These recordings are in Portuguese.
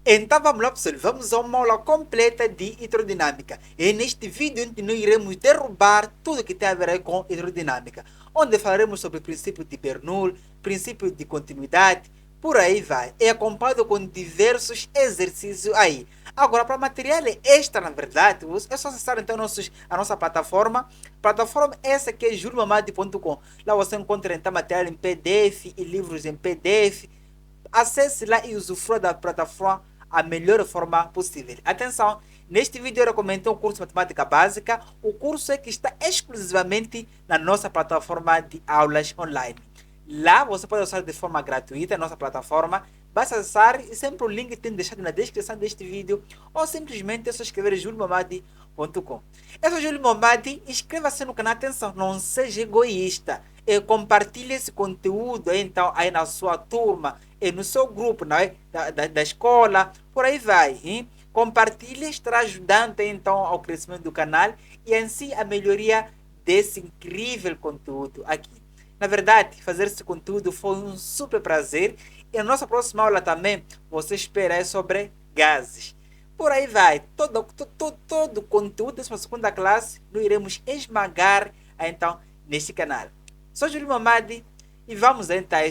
Então vamos lá, pessoal, vamos a uma aula completa de hidrodinâmica. E neste vídeo nós iremos derrubar tudo que tem a ver com hidrodinâmica, onde falaremos sobre o princípio de Bernoulli, princípio de continuidade, por aí vai. E acompanhado com diversos exercícios aí. Agora, para material extra, na verdade, é só acessar então a nossa plataforma. Plataforma essa que é juliomamadi.com. Lá você encontra então material em PDF e livros em PDF. Acesse lá e usufrua da plataforma a melhor forma possível. Atenção, neste vídeo eu recomendo o curso de Matemática Básica. O curso é que está exclusivamente na nossa plataforma de aulas online. Lá você pode usar de forma gratuita a nossa plataforma. Basta acessar e sempre o link tem deixado na descrição deste vídeo ou simplesmente é só escrever juliomamadi.com. Eu sou Júlio Mamadi, inscreva-se no canal, atenção, não seja egoísta. E compartilhe esse conteúdo então aí na sua turma e no seu grupo, não é? da escola, por aí vai. Hein? Compartilhe, estará ajudando então ao crescimento do canal e em si a melhoria desse incrível conteúdo aqui. Na verdade, fazer esse conteúdo foi um super prazer. E a nossa próxima aula também, você espera sobre gases. Por aí vai. Todo o conteúdo dessa segunda classe, nós iremos esmagar então neste canal. Sou Júlio Mamadi e vamos então a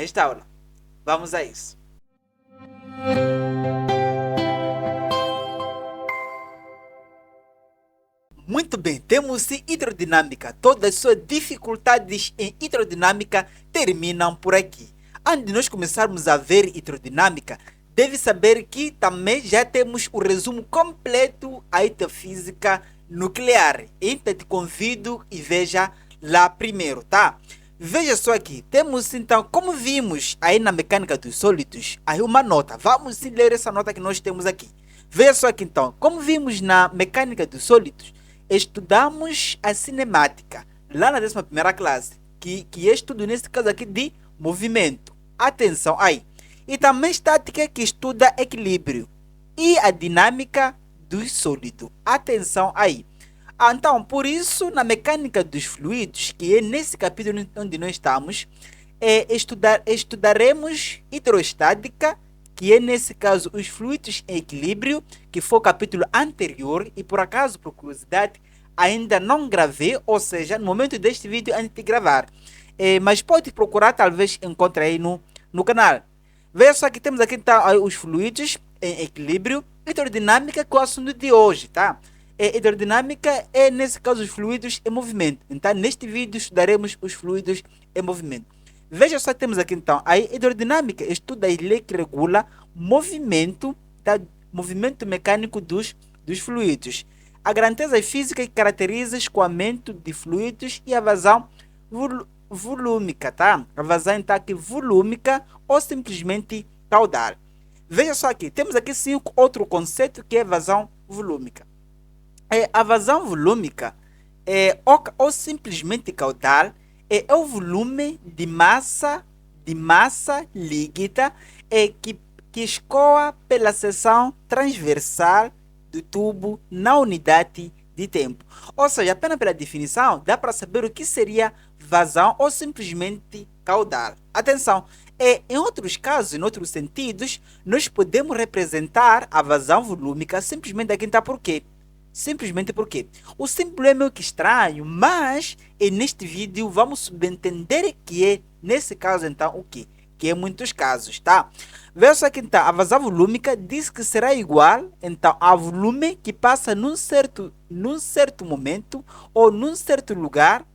esta aula. Vamos a isso. Muito bem, temos hidrodinâmica. Todas as suas dificuldades em hidrodinâmica terminam por aqui. Antes de nós começarmos a ver hidrodinâmica, deve saber que também já temos o resumo completo da física nuclear. Então te convido e veja lá primeiro, tá? Veja só aqui, temos então, como vimos aí na mecânica dos sólidos, aí uma nota. Vamos sim ler essa nota que nós temos aqui. Veja só aqui então, como vimos na mecânica dos sólidos, estudamos a cinemática lá na 11ª classe, que é estudo nesse caso aqui de movimento. Atenção aí. E também estática, que estuda equilíbrio. E a dinâmica do sólido. Atenção aí. Então, por isso, na mecânica dos fluidos, que é nesse capítulo onde nós estamos, estudaremos hidrostática, que é nesse caso os fluidos em equilíbrio, que foi o capítulo anterior, e por acaso, por curiosidade, ainda não gravei, ou seja, no momento deste vídeo antes de gravar. Mas pode procurar, talvez encontre aí no canal. Veja só que temos aqui então, os fluidos em equilíbrio, hidrodinâmica, que é o assunto de hoje, tá? Hidrodinâmica é, nesse caso, os fluidos em movimento. Então, neste vídeo, estudaremos os fluidos em movimento. Veja só que temos aqui, então, a hidrodinâmica estuda a lei que regula movimento, tá? Movimento mecânico dos fluidos. A grandeza física que caracteriza o escoamento de fluidos e a vazão volúmica, tá? A vazão, então, aqui volúmica ou simplesmente caudal. Veja só aqui, temos aqui sim outro conceito que é vazão volúmica. A vazão volúmica ou simplesmente caudal é o volume de massa líquida que escoa pela seção transversal do tubo na unidade de tempo. Ou seja, apenas pela definição, dá para saber o que seria vazão ou simplesmente caudal. Atenção, em outros casos, em outros sentidos, nós podemos representar a vazão volúmica simplesmente aqui está por quê? Simplesmente porque o símbolo é meio que estranho, mas neste vídeo vamos subentender que é, nesse caso, então, o quê? Que é muitos casos, tá? Veja só que então, a vazão volúmica diz que será igual, então, ao volume que passa num certo momento ou num certo lugar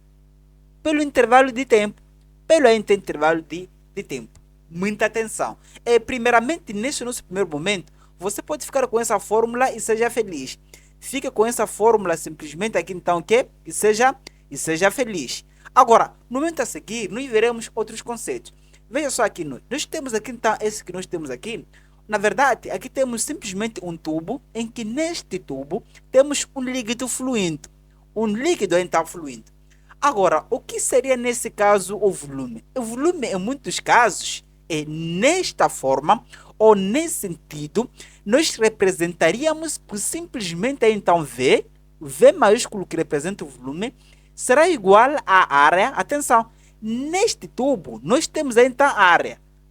pelo intervalo de tempo. Pelo intervalo de tempo. Muita atenção. Primeiramente, nesse nosso primeiro momento, você pode ficar com essa fórmula e seja feliz. Fica com essa fórmula simplesmente aqui, então, que e seja feliz. Agora, no momento a seguir, nós veremos outros conceitos. Veja só aqui, nós temos aqui, então, esse que nós temos aqui. Na verdade, aqui temos simplesmente um tubo, em que neste tubo temos um líquido fluindo. Um líquido, então, fluindo. Agora, o que seria nesse caso o volume? O volume, em muitos casos, é nesta forma ou nesse sentido, nós representaríamos por simplesmente então V maiúsculo que representa o volume, será igual à área. Atenção, neste tubo nós temos então a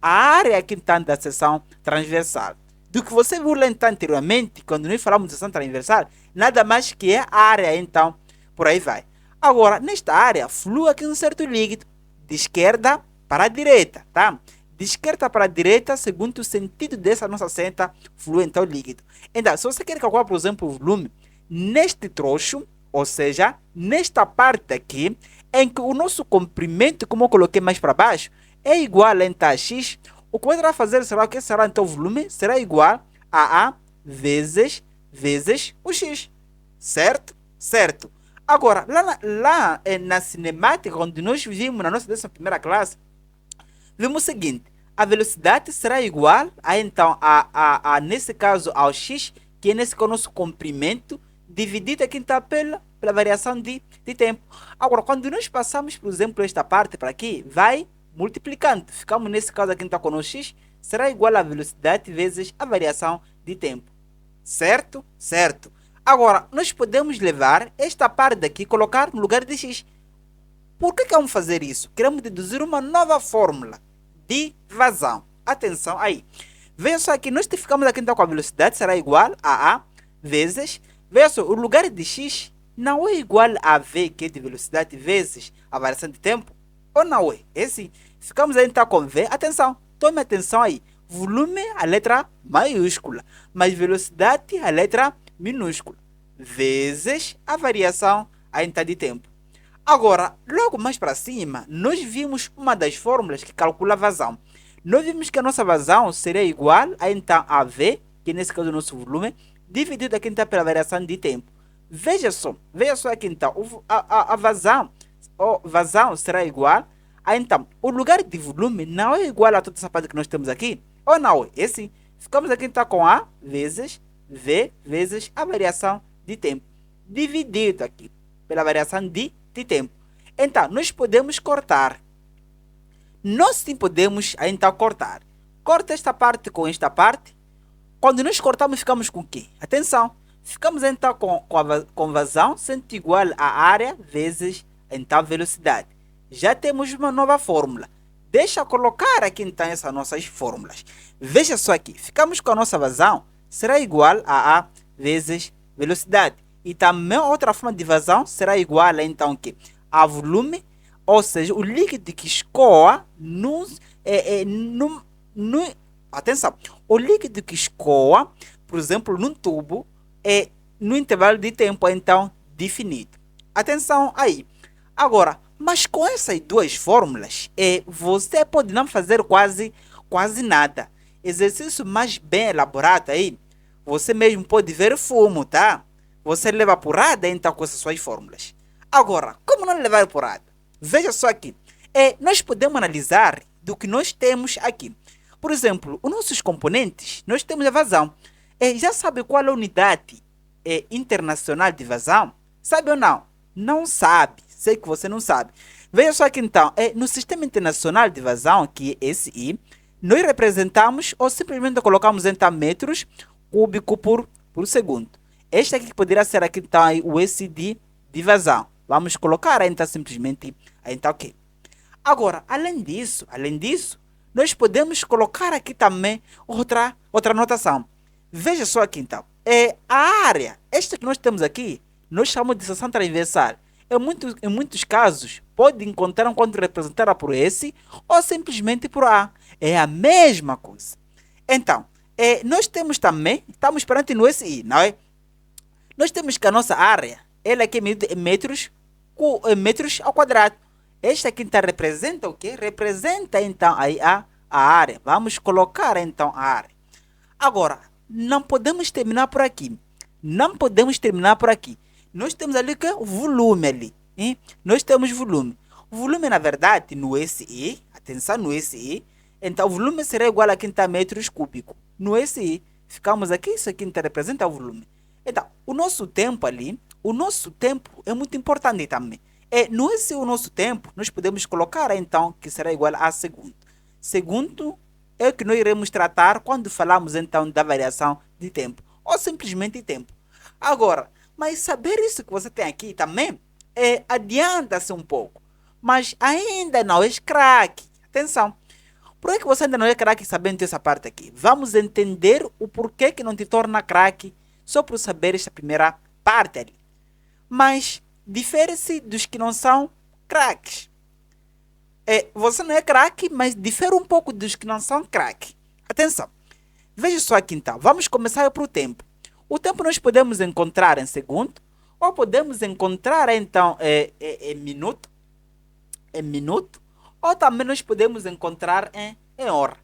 área aqui então da seção transversal. do que você viu lá então anteriormente, quando nós falamos de direção transversal, nada mais que é a área, então, por aí vai. Agora, nesta área, flui aqui um certo líquido, de esquerda para a direita, tá? De esquerda para a direita, segundo o sentido dessa nossa seta, flui então o líquido. Então, se você quer calcular, por exemplo, o volume, neste troço, ou seja, nesta parte aqui, em que o nosso comprimento, como eu coloquei mais para baixo, é igual então a x, o que vai fazer será o que será então o volume? Será igual a vezes o x, certo? Certo. Agora, lá na cinemática, onde nós vimos na nossa 11ª classe, vimos o seguinte: a velocidade será igual a, então, nesse caso, ao x, que é nesse caso o nosso comprimento, dividido aqui então pela variação de tempo. Agora, quando nós passamos, por exemplo, esta parte para aqui, vai multiplicando. Ficamos nesse caso aqui então com o x, será igual a velocidade vezes a variação de tempo. Certo? Certo. Agora, nós podemos levar esta parte daqui e colocar no lugar de x. Por que vamos fazer isso? Queremos deduzir uma nova fórmula de vazão. Atenção aí. Veja só que nós ficamos aqui então com a velocidade, será igual a vezes, veja só, o lugar de x não é igual a v, que é de velocidade, vezes a variação de tempo, ou não é? É sim. Ficamos aí então com v, atenção, tome atenção aí. Volume, a letra maiúscula, mas velocidade, a letra minúscula, vezes a variação aí então de tempo. Agora, logo mais para cima, nós vimos uma das fórmulas que calcula a vazão. Nós vimos que a nossa vazão seria igual a, então, a V, que nesse caso é o nosso volume, dividido aqui então pela variação de tempo. Veja só aqui então, a vazão será igual a, então, o lugar de volume não é igual a toda essa parte que nós temos aqui, ou não é? É sim. Ficamos aqui então com A vezes V vezes a variação de tempo, dividido aqui pela variação de tempo. Então, nós podemos cortar. Nós sim podemos, então, cortar. Corta esta parte com esta parte. Quando nós cortamos, ficamos com o quê? Atenção. Ficamos, então, com vazão sendo igual a área vezes, então, velocidade. Já temos uma nova fórmula. Deixa eu colocar aqui, então, essas nossas fórmulas. Veja só aqui. Ficamos com a nossa vazão. Será igual a A vezes velocidade. E também outra forma de vazão será igual a, então, o quê? A volume, ou seja, o líquido que escoa atenção, o líquido que escoa, por exemplo, num tubo, no intervalo de tempo, então, definido. Atenção aí. Agora, mas com essas duas fórmulas, você pode não fazer quase nada. Exercício mais bem elaborado aí, você mesmo pode ver fumo, tá? Você leva porrada então com essas suas fórmulas. Agora, como não levar porrada? Veja só aqui. Nós podemos analisar do que nós temos aqui. Por exemplo, os nossos componentes, nós temos a vazão. Já sabe qual é a unidade internacional de vazão? Sabe ou não? Não sabe. Sei que você não sabe. Veja só aqui então. No Sistema Internacional de Vazão, que é SI, nós representamos ou simplesmente colocamos então metros cúbicos por segundo. Este aqui poderia ser aqui então o SD de vazão. Vamos colocar então simplesmente então ok. Agora, além disso, nós podemos colocar aqui também outra notação. Veja só aqui então. A área, esta que nós temos aqui, nós chamamos de seção transversal. Em muitos casos, pode encontrar quando representada por S ou simplesmente por A. É a mesma coisa. Então, nós temos também, estamos perante no SI, não é? Nós temos que a nossa área, ela aqui é medida em metros ao quadrado. Esta aqui então representa o quê? Representa então aí a área. Vamos colocar então a área. Agora, não podemos terminar por aqui. Nós temos ali o que? O volume ali. Hein? Nós temos volume. O volume, na verdade, no SI, atenção no SI, então o volume será igual a 30 metros cúbicos. No SI, ficamos aqui, isso aqui então representa o volume. Então, o nosso tempo ali, é muito importante também. No SI, o nosso tempo, nós podemos colocar então que será igual a segundo. Segundo é o que nós iremos tratar quando falamos então da variação de tempo, ou simplesmente tempo. Agora, mas saber isso que você tem aqui também, adianta-se um pouco, mas ainda não é craque. Atenção, Por que você ainda não é craque sabendo essa parte aqui? Vamos entender o porquê que não te torna craque só por saber esta primeira parte ali. Mas difere-se dos que não são craques. Você não é craque, mas difere um pouco dos que não são craque. Atenção. Veja só aqui então. Vamos começar para o tempo. O tempo nós podemos encontrar em segundo, ou podemos encontrar então em minuto, ou também nós podemos encontrar em hora.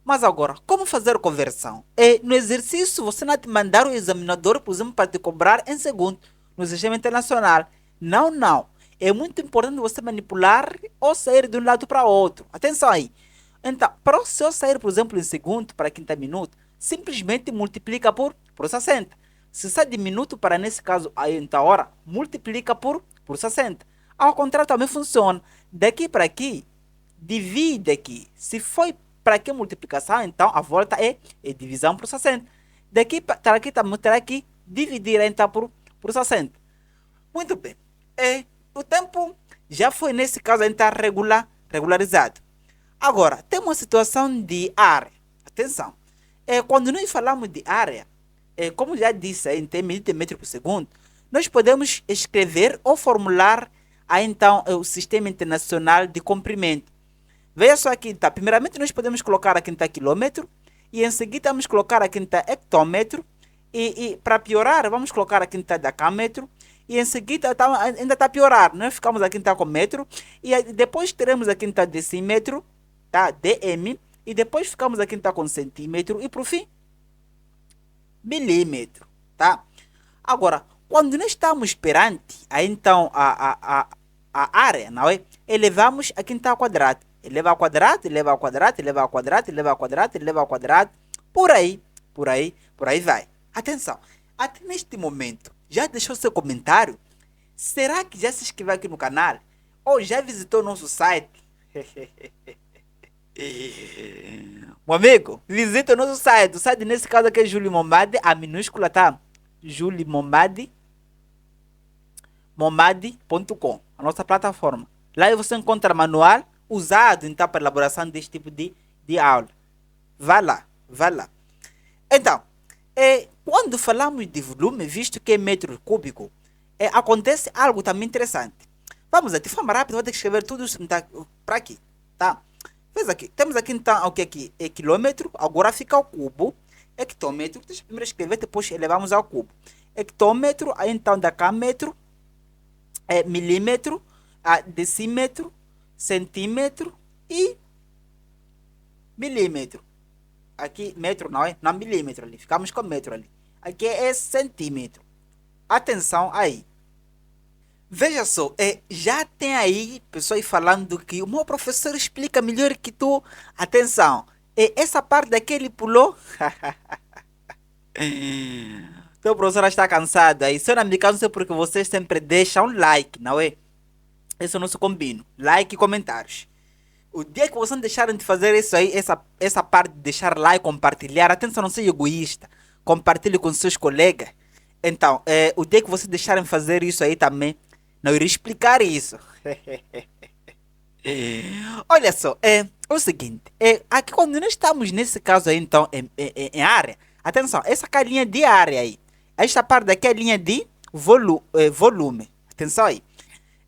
Mas agora, como fazer conversão? No exercício, você não te mandar o examinador, por exemplo, para te cobrar em segundo, no sistema internacional. Não, não. É muito importante você manipular ou sair de um lado para outro. Atenção aí. Então, para se eu sair, por exemplo, em segundo para 30 minutos, simplesmente multiplica por 60. Se sai de minuto para, nesse caso, aí, então, hora, multiplica por 60. Ao contrário, também funciona. Daqui para aqui, divide aqui. Se foi para aqui multiplicação, então a volta é divisão por 60. Daqui para aqui, também terá que dividir então por 60. Muito bem. O tempo já foi, nesse caso, então regularizado. Agora, temos uma situação de área. Atenção. Quando nós falamos de área, como já disse, em termos de metro por segundo, nós podemos escrever ou formular então o sistema internacional de comprimento. Veja só aqui, tá? Primeiramente nós podemos colocar aqui tá, quilômetro, e em seguida vamos colocar aqui tá, hectômetro, e para piorar vamos colocar aqui tá, decâmetro, e em seguida tá, ainda está a piorar, nós ficamos aqui tá, com metro, e depois teremos aqui tá, decímetro, tá, dm, e depois ficamos aqui tá, com centímetro, e por fim, milímetro, tá? Agora, quando nós estamos perante então a área, não é? Elevamos aqui está ao quadrado. Eleva ao quadrado, eleva ao quadrado, eleva ao quadrado, eleva ao quadrado, eleva ao quadrado. Por aí vai. Atenção, até neste momento, já deixou seu comentário? Será que já se inscreveu aqui no canal? Ou já visitou nosso site? Meu amigo, visita o nosso site. O site nesse caso aqui é Júlio Momade, a minúscula, tá? juliomomade.com, a nossa plataforma. Lá você encontra manual usado então para a elaboração deste tipo de aula. Vá lá. Então, quando falamos de volume, visto que é metro cúbico, acontece algo também interessante. Vamos de forma rápida, vou ter que escrever tudo isso para aqui, tá? Veja aqui, temos aqui então o que aqui é quilômetro, agora fica ao cubo, hectômetro, deixa eu primeiro escrever, depois elevamos ao cubo. Hectômetro, aí então decâmetro, milímetro, decímetro, centímetro e milímetro. Aqui metro não é? Não, milímetro ali. Ficamos com metro ali. Aqui é centímetro. Atenção aí. Veja só, já tem aí pessoas falando que o meu professor explica melhor que tu. Atenção, essa parte daqui ele pulou. Teu professor está cansado aí. Se eu não me canso é porque vocês sempre deixam um like, não é? Esse é o nosso combino. Like e comentários. O dia que vocês deixarem de fazer isso aí, essa parte de deixar like, compartilhar, atenção, não seja egoísta. Compartilhe com seus colegas. Então, o dia que vocês deixarem de fazer isso aí também, não irei explicar isso. Olha só, o seguinte, aqui quando nós estamos nesse caso aí, então, em área, atenção, essa aqui é a linha de área aí. Esta parte daqui é a linha de volume. Atenção aí.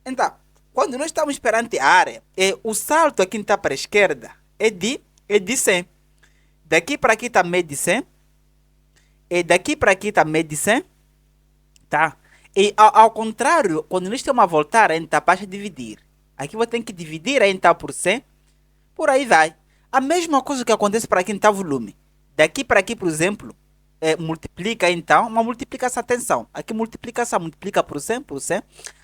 Então, quando nós estamos perante a área, o salto aqui está para a esquerda é de 100. Daqui para aqui também é de 100. E daqui para aqui também é de 100. Tá? E ao contrário, quando nós estamos a voltar, a gente está para dividir. Aqui você tem que dividir a gente por 100. Por aí vai. A mesma coisa que acontece para aqui está volume. Daqui para aqui, por exemplo, multiplica então, uma multiplicação, atenção. Aqui multiplicação, multiplica por 100,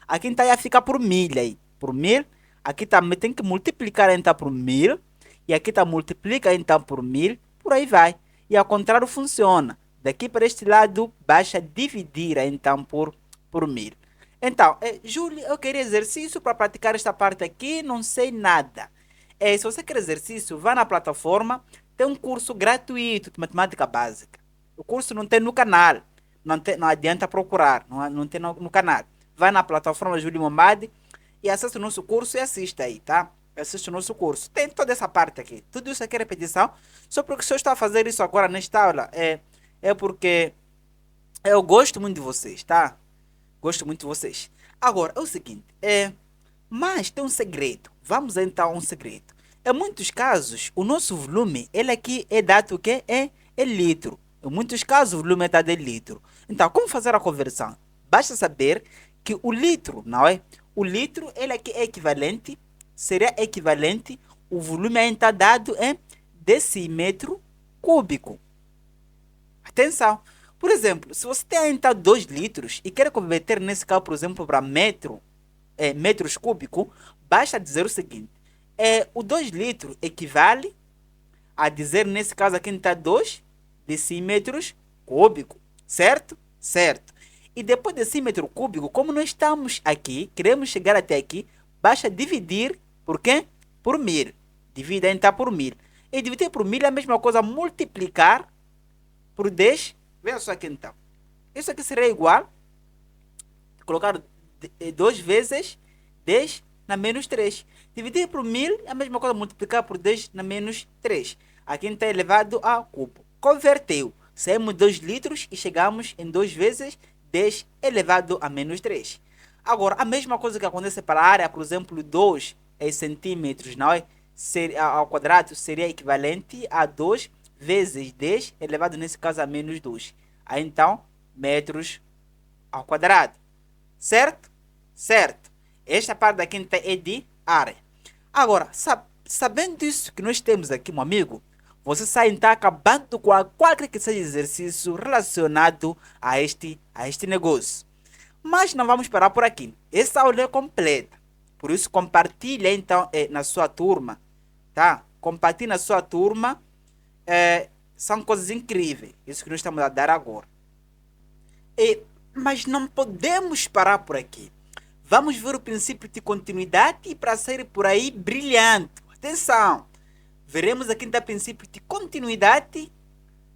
Aqui então ia ficar por 1000 aí. Por 1000. Aqui também tem que multiplicar então por 1000. E aqui tá multiplica então por 1000. Por aí vai. E ao contrário funciona. Daqui para este lado, basta dividir então por 1000. Então, Júlio, eu queria exercício para praticar esta parte aqui, não sei nada. Se você quer exercício, vá na plataforma, tem um curso gratuito de matemática básica. O curso não tem no canal, não adianta procurar, não tem no canal. Vai na plataforma Júlio Momade e acessa o nosso curso e assista aí, tá? assiste o nosso curso. Tem toda essa parte aqui. Tudo isso aqui é repetição. Só porque se eu estou a fazer isso agora nesta aula, é porque eu gosto muito de vocês, tá? Gosto muito de vocês. Agora, é o seguinte, mas tem um segredo. Vamos então a um segredo. Em muitos casos, o nosso volume, ele aqui é dado o quê? É litro. Em muitos casos, o volume é dado em litro. Então, como fazer a conversão? Basta saber que o litro, não é? O litro, ele aqui é equivalente, seria equivalente, o volume ainda está dado em decímetro cúbico. Atenção. Por exemplo, se você tem então 2 litros e quer converter nesse caso, por exemplo, para metros cúbicos, basta dizer o seguinte. O 2 litros equivale a dizer, nesse caso aqui, está 2 decímetros cúbicos. Certo? Certo. E depois de decímetro cúbico, como nós estamos aqui, queremos chegar até aqui, basta dividir por quê? Por 1000. Divida então por 1000. E dividir por 1000 é a mesma coisa, multiplicar por 10. Veja só aqui então. Isso aqui seria igual colocar 2 vezes 10 na menos 3. Dividir por 1000 é a mesma coisa, multiplicar por 10 na menos 3. Aqui está elevado a cubo. Converteu. Saímos 2 litros e chegamos em 2 vezes 10 elevado a menos 3. Agora, a mesma coisa que acontece para a área, por exemplo, 2 centímetros, não é? Ao quadrado seria equivalente a 2 vezes 10 elevado, nesse caso, a menos 2. Aí, então, metros ao quadrado. Certo? Certo. Esta parte aqui é de área. Agora, sabendo isso que nós temos aqui, meu amigo, você sai então acabando com qualquer que seja exercício relacionado a este negócio. Mas não vamos parar por aqui. Essa aula é completa. Por isso, compartilha então na sua turma. Tá? Compartilha na sua turma. São coisas incríveis. Isso que nós estamos a dar agora. Mas não podemos parar por aqui. Vamos ver o princípio de continuidade para sair por aí brilhante. Atenção! Veremos aqui então o princípio de continuidade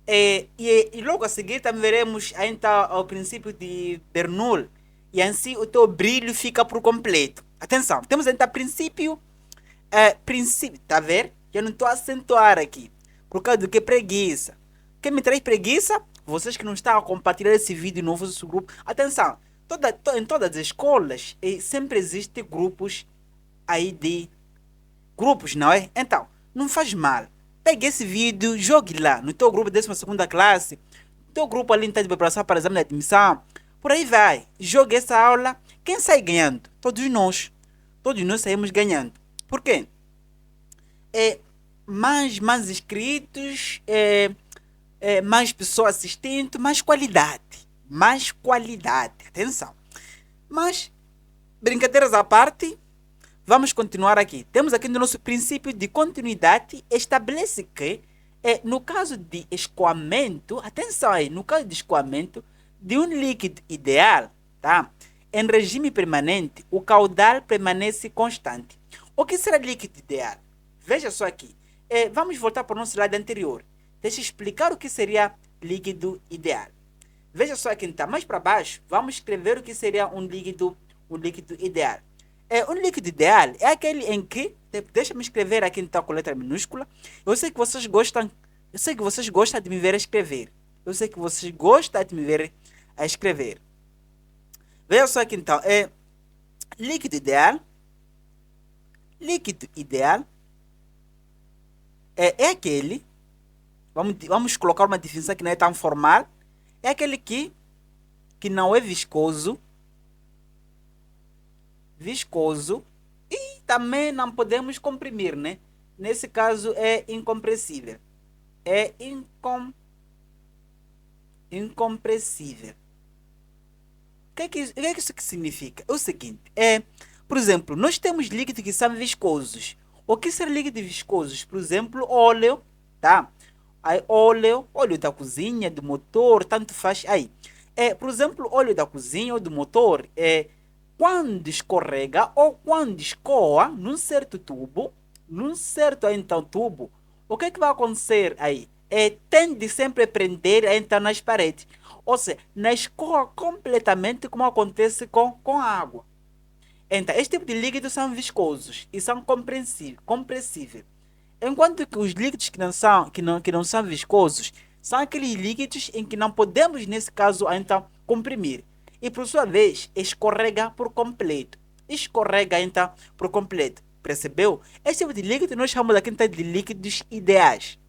e logo a seguir também veremos ainda o princípio de Bernoulli. E assim o teu brilho fica por completo. Atenção! Temos então princípio. Princípio, tá vendo? Eu não estou a acentuar aqui. Por causa do que preguiça. Quem me traz preguiça? Vocês que não estão a compartilhar esse vídeo no vosso grupo. Atenção! Em todas as escolas sempre existem grupos aí de... Grupos, não é? Então, não faz mal. Pegue esse vídeo, jogue lá no teu grupo de 12ª classe, no teu grupo ali de preparação para exame de admissão. Por aí vai. Jogue essa aula. Quem sai ganhando? Todos nós. Todos nós saímos ganhando. Por quê? Mais inscritos, mais pessoas assistindo, mais qualidade. Mais qualidade. Atenção. Mas, brincadeiras à parte, vamos continuar aqui. Temos aqui no nosso princípio de continuidade, estabelece que, no caso de escoamento, atenção aí, no caso de escoamento de um líquido ideal, tá? Em regime permanente, o caudal permanece constante. O que será líquido ideal? Veja só aqui. Vamos voltar para o nosso slide anterior. Deixa eu explicar o que seria líquido ideal. Veja só aqui, então, mais para baixo, vamos escrever o que seria um líquido ideal. Um líquido ideal é aquele em que, deixa-me escrever aqui então com letra minúscula. Eu sei que vocês gostam de me ver escrever. Eu sei que vocês gostam de me ver a escrever. Veja só aqui então, líquido ideal. Líquido ideal é aquele, vamos colocar uma definição que não é tão formal, é aquele que não é viscoso e também não podemos comprimir, né? Nesse caso é incompressível. É incompressível. O que é que isso que significa? É o seguinte, por exemplo, nós temos líquidos que são viscosos. O que são líquidos viscosos? Por exemplo, óleo, tá? Aí, óleo da cozinha, do motor, tanto faz aí. Por exemplo, óleo da cozinha ou do motor, quando escorrega ou quando escoa num certo tubo, então tubo, o que vai acontecer aí? Tende sempre a prender então nas paredes. Ou seja, não escoa completamente como acontece com a água. Então, este tipo de líquidos são viscosos e são compressíveis. Enquanto que os líquidos que não são viscosos são aqueles líquidos em que não podemos, nesse caso, então, comprimir. E, por sua vez, escorrega por completo. Escorrega, então, por completo. Percebeu? Este tipo de líquido nós chamamos aqui, então, de líquidos ideais.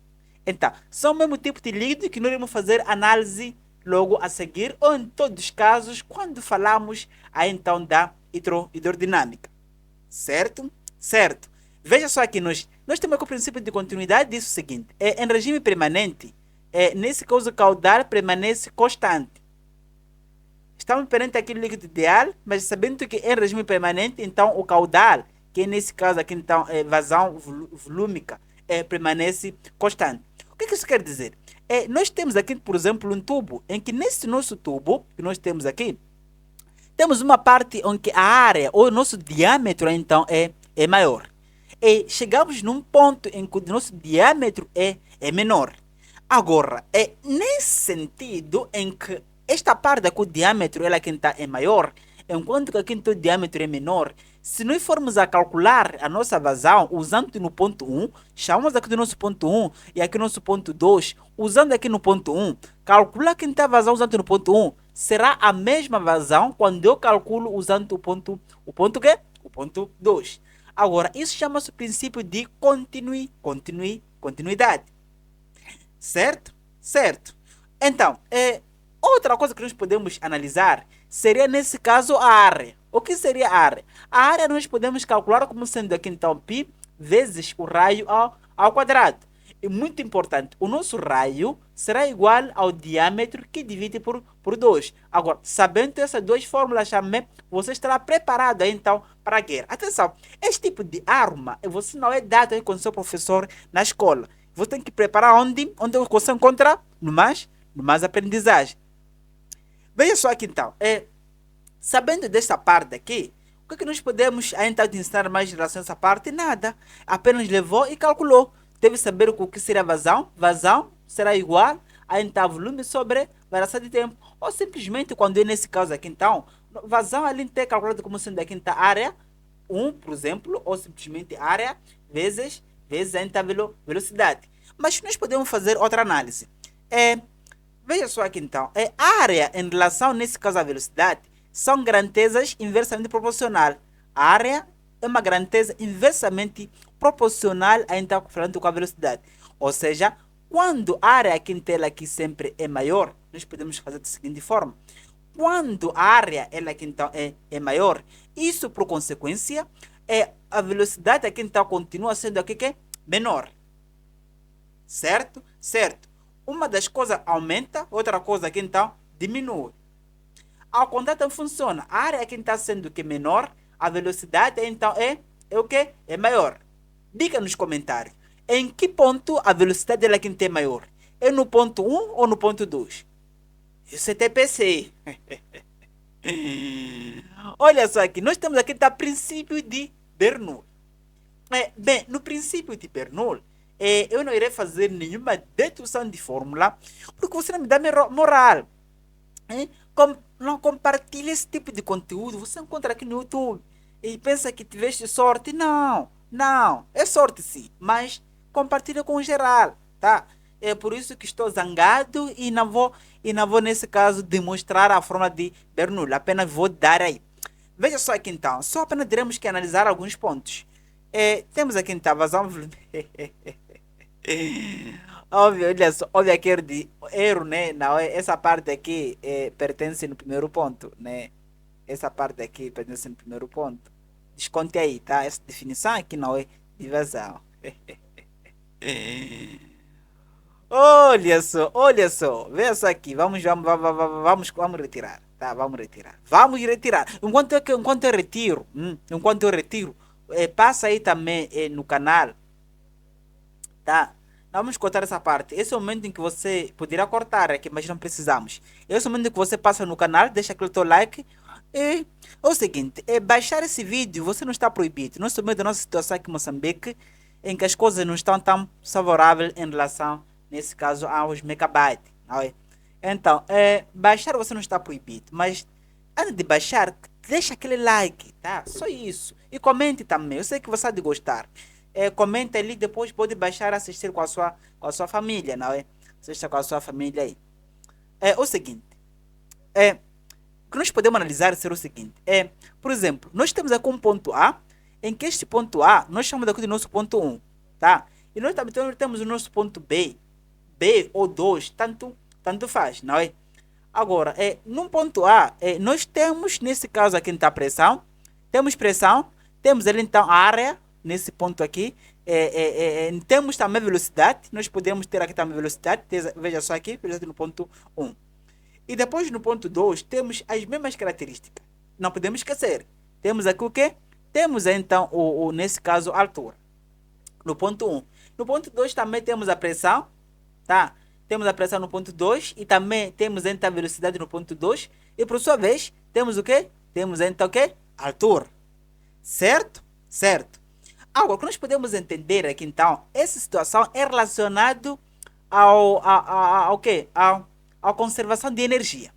Então, são o mesmo tipo de líquido que nós iremos fazer análise logo a seguir, ou em todos os casos, quando falamos aí, então, da hidrodinâmica. Certo? Certo. Veja só aqui, nós temos aqui o princípio de continuidade, diz o seguinte, em regime permanente, nesse caso o caudal permanece constante. Estamos perante aqui o líquido ideal, mas sabendo que em regime permanente, então o caudal, que nesse caso aqui então é vazão volúmica, permanece constante. O que isso quer dizer? Nós temos aqui, por exemplo, um tubo, em que nesse nosso tubo, que nós temos aqui, temos uma parte onde a área, ou o nosso diâmetro, então, é maior. E chegamos num ponto em que o nosso diâmetro é menor. Agora, nesse sentido em que esta parte aqui, o diâmetro, ela aqui é maior, enquanto que aqui o diâmetro é menor, se nós formos a calcular a nossa vazão usando no ponto 1, chamamos aqui do nosso ponto 1 e aqui no nosso ponto 2, usando aqui no ponto 1, calcular quem está a vazão usando no ponto 1, será a mesma vazão quando eu calculo usando o ponto quê? O ponto 2. Agora, isso chama-se o princípio de continuidade. Certo? Certo. Então, outra coisa que nós podemos analisar seria, nesse caso, a área. O que seria a área? A área nós podemos calcular como sendo aqui, então, π vezes o raio ao quadrado. E muito importante, o nosso raio será igual ao diâmetro que divide por 2. Agora, sabendo essas duas fórmulas também, você estará preparado aí, então, para a guerra. Atenção, este tipo de arma, você não é dado aí com seu professor na escola. Você tem que preparar onde você encontra no mais aprendizagem. Veja só aqui, então, sabendo dessa parte aqui, o que nós podemos então ensinar mais em relação a essa parte? Nada. Apenas levou e calculou. Deve saber o que seria vazão. Vazão será igual a então volume sobre variação de tempo. Ou simplesmente, quando é nesse caso aqui, então, vazão ali tem calculado como sendo aqui então área 1, por exemplo, ou simplesmente área vezes a então velocidade. Mas nós podemos fazer outra análise. Veja só aqui então, a área em relação, nesse caso, à velocidade, são grandezas inversamente proporcional. A área é uma grandeza inversamente proporcional a então falando com a velocidade. Ou seja, quando a área aqui inteira aqui sempre é maior, nós podemos fazer da seguinte forma. Quando a área ela aqui então é maior, isso por consequência, a velocidade aqui então continua sendo aqui que é menor. Certo? Certo. Uma das coisas aumenta, outra coisa aqui então diminui. Ao contrário, então funciona. A área aqui está sendo que menor, a velocidade então é o que? É maior. Diga nos comentários. Em que ponto a velocidade dela aqui é maior? É no ponto 1 ou no ponto 2? Isso é TPC. Olha só aqui, nós temos aqui o princípio de Bernoulli. Bem, no princípio de Bernoulli, eu não irei fazer nenhuma dedução de fórmula, porque você não me dá moral. Não compartilhe esse tipo de conteúdo. Você encontra aqui no YouTube e pensa que tiveste sorte. Não, é sorte sim, mas compartilha com o geral, tá? É por isso que estou zangado e não vou nesse caso demonstrar a fórmula de Bernoulli, apenas vou dar aí. Veja só aqui então, só apenas teremos que analisar alguns pontos. Temos aqui então vazão óbvio, olha só, óbvio aqui erro, né? Não, essa parte aqui pertence no primeiro ponto, né? Essa parte aqui pertence no primeiro ponto. Desconte aí, tá? Essa definição aqui não é de vazão. Olha só, veja só aqui, vamos retirar, tá? Vamos retirar. Enquanto eu retiro, passa aí também no canal, tá? Vamos cortar essa parte. Esse é o momento em que você poderá cortar aqui, mas não precisamos. Esse é o momento em que você passa no canal, deixa aquele teu like. E é o seguinte, baixar esse vídeo, você não está proibido. Nós estamos da nossa situação aqui em Moçambique, em que as coisas não estão tão favoráveis em relação, nesse caso, aos megabytes. Não é? Então, baixar você não está proibido, mas antes de baixar, deixa aquele like, tá? Só isso. E comente também. Eu sei que você há de gostar. Comenta ali, depois pode baixar e assistir com a sua família, não é? Assista com a sua família aí. É o seguinte. O que nós podemos analisar ser o seguinte. Por exemplo, nós temos aqui um ponto A, em que este ponto A, nós chamamos aqui de nosso ponto 1, tá? E nós também temos o nosso ponto B, B ou 2, tanto faz, não é? Agora, num ponto A, nós temos, nesse caso aqui, então, pressão, temos ali então a área, nesse ponto aqui, temos também velocidade, nós podemos ter aqui também velocidade, veja só aqui, velocidade no ponto 1. E depois no ponto 2, temos as mesmas características, não podemos esquecer, temos aqui o quê? Temos então, nesse caso, a altura, no ponto 1. No ponto 2 também temos a pressão, tá? Temos a pressão no ponto 2 e também temos então a velocidade no ponto 2. E por sua vez, temos o quê? Temos então o quê? Altura. Certo? Certo. Agora, o que nós podemos entender aqui então, essa situação é relacionada ao quê? À conservação de energia.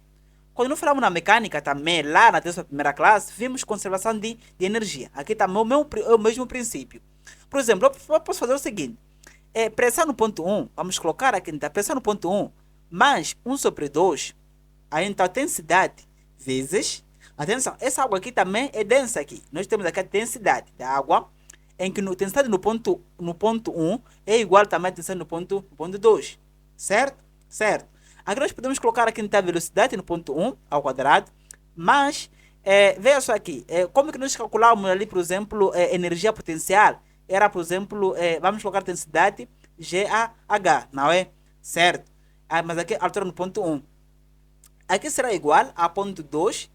Quando nós falamos na mecânica também, lá na 11ª classe, vimos conservação de energia. Aqui também é o mesmo princípio. Por exemplo, eu posso fazer o seguinte. Pressão no ponto 1, vamos colocar aqui, então, pressão no ponto 1, mais 1 sobre 2, aí então a densidade, vezes, atenção, essa água aqui também é densa aqui, nós temos aqui a densidade da água, em que a densidade no ponto 1 é igual também à densidade no ponto 2, certo? Certo. Aqui nós podemos colocar aqui então a velocidade no ponto 1 ao quadrado, mas, veja só aqui, como que nós calculamos ali, por exemplo, energia potencial? Era, por exemplo, vamos colocar densidade GAH, não é? Certo? Mas aqui altura no ponto 1. Aqui será igual a ponto 2,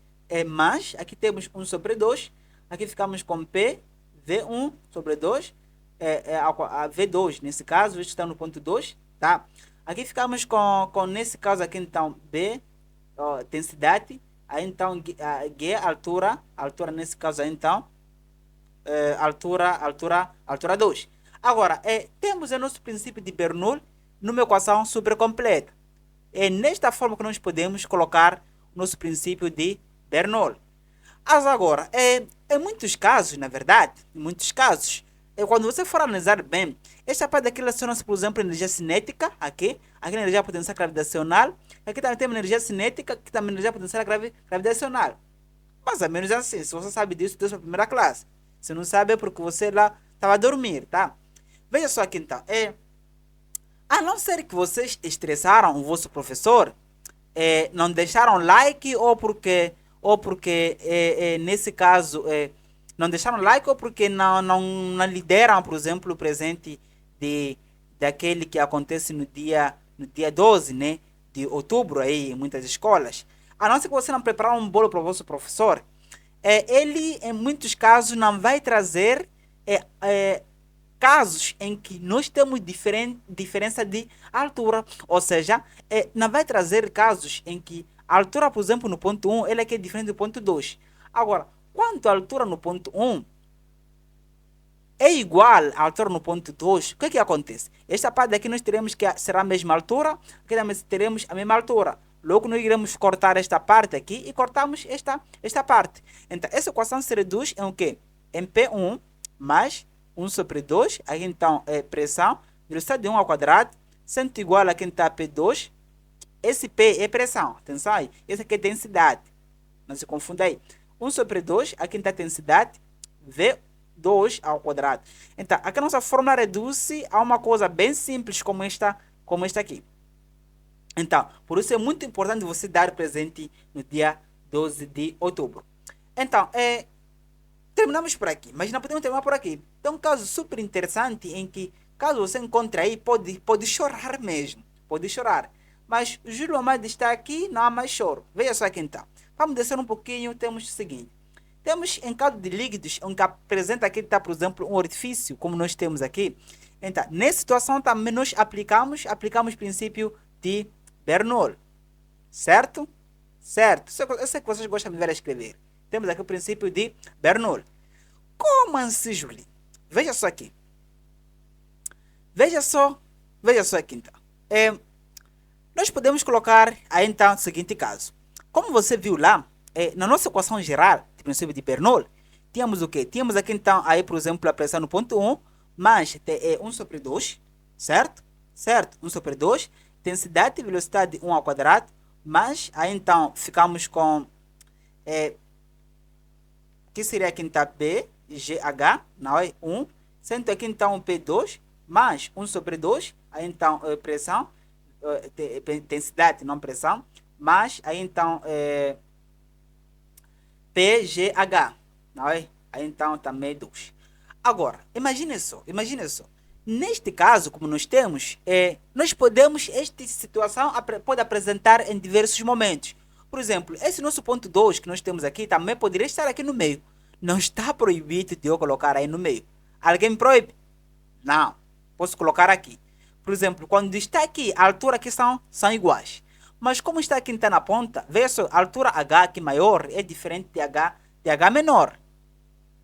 mais, aqui temos 1 sobre 2, aqui ficamos com P, V1 sobre 2, a V2, nesse caso, isto está no ponto 2, tá? Aqui ficamos com nesse caso aqui, então, B, densidade, aí então, G, altura nesse caso aí, então, altura 2. Agora, temos o nosso princípio de Bernoulli numa equação super completa. É nesta forma que nós podemos colocar o nosso princípio de Bernoulli. Mas agora, em muitos casos, na verdade, quando você for analisar bem, esta parte aqui relaciona-se, por exemplo, a energia cinética, aqui a energia potencial gravitacional, aqui também tem energia cinética, aqui também energia potencial gravitacional. Mais ou menos assim, se você sabe disso, desde a primeira classe. Se não sabe é porque você lá estava a dormir, tá? Veja só aqui então. A não ser que vocês estressaram o vosso professor, não deixaram like ou porque nesse caso, não deixaram like ou porque não lhe deram, por exemplo, o presente daquele que acontece no dia 12, né, de outubro aí em muitas escolas. A não ser que você não prepararam um bolo para o vosso professor, ele, em muitos casos, não vai trazer casos em que nós temos diferença de altura. Ou seja, não vai trazer casos em que a altura, por exemplo, no ponto 1, ela é diferente do ponto 2. Agora, quanto a altura no ponto 1 é igual à altura no ponto 2, o que acontece? Esta parte aqui nós teremos que será a mesma altura, aqui também teremos a mesma altura. Logo, nós iremos cortar esta parte aqui e cortamos esta parte. Então, essa equação se reduz em o quê? Em P1 mais 1 sobre 2. Aqui, então, é pressão. Velocidade de 1 ao quadrado. Sendo igual a quem está P2. Esse P é pressão. Atenção aí. Esse aqui é densidade. Não se confunda aí. 1 sobre 2. Aqui está densidade. V2 ao quadrado. Então, aqui a nossa fórmula reduz-se a uma coisa bem simples como esta aqui. Então, por isso é muito importante você dar presente no dia 12 de outubro. Então, terminamos por aqui, mas não podemos terminar por aqui. Tem um caso super interessante em que, caso você encontre aí, pode chorar mesmo. Pode chorar. Mas o Júlio Amado está aqui, não há mais choro. Veja só aqui então. Vamos descer um pouquinho, temos o seguinte. Temos em caso de líquidos, onde apresenta aqui, está, por exemplo, um orifício, como nós temos aqui. Então, nessa situação também nós aplicamos o princípio de Bernoulli, certo? Certo. Eu sei que vocês gostam de ver escrever. Temos aqui o princípio de Bernoulli. Como assim, Julie? Veja só aqui. Veja só aqui então. Nós podemos colocar aí então o seguinte caso. Como você viu lá, na nossa equação geral, neste princípio de Bernoulli, tínhamos o quê? Tínhamos aqui então, aí por exemplo, a pressão no ponto 1, mais T é 1 sobre 2, certo? Certo? 1 sobre 2, densidade e velocidade 1 ao quadrado, mas aí então ficamos com, que seria aqui então P, GH, não é? 1, sendo aqui então P2, mais 1 sobre 2, aí então pressão, densidade, não pressão, mais aí então PGH, não é? Aí então também 2. Agora, imagine só. Neste caso, como nós temos, nós podemos, esta situação pode apresentar em diversos momentos. Por exemplo, esse nosso ponto 2 que nós temos aqui também poderia estar aqui no meio. Não está proibido de eu colocar aí no meio. Alguém me proíbe? Não. Posso colocar aqui. Por exemplo, quando está aqui, a altura aqui são iguais. Mas como está aqui está na ponta, veja só, a altura H aqui maior é diferente de H menor.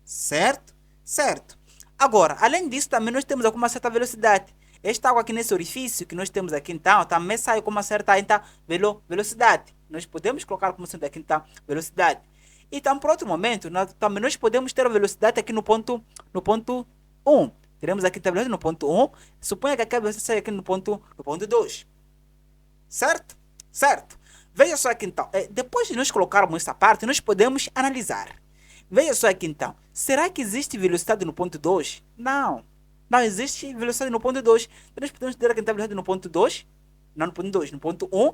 Certo? Certo. Agora, além disso, também nós temos alguma certa velocidade. Esta água aqui nesse orifício que nós temos aqui então, também sai com uma certa então, velocidade. Nós podemos colocar como sendo aqui então, velocidade. Então, por outro momento, também nós podemos ter a velocidade aqui no ponto 1. Teremos aqui a velocidade no ponto 1. Suponha que aqui a velocidade sai aqui no ponto 2. Certo? Certo. Veja só aqui então, depois de nós colocarmos essa parte, nós podemos analisar. Veja só aqui então, será que existe velocidade no ponto 2? Não. Não existe velocidade no ponto 2. Então nós podemos ter aqui então a velocidade no ponto 2. Não no ponto 2, no ponto 1.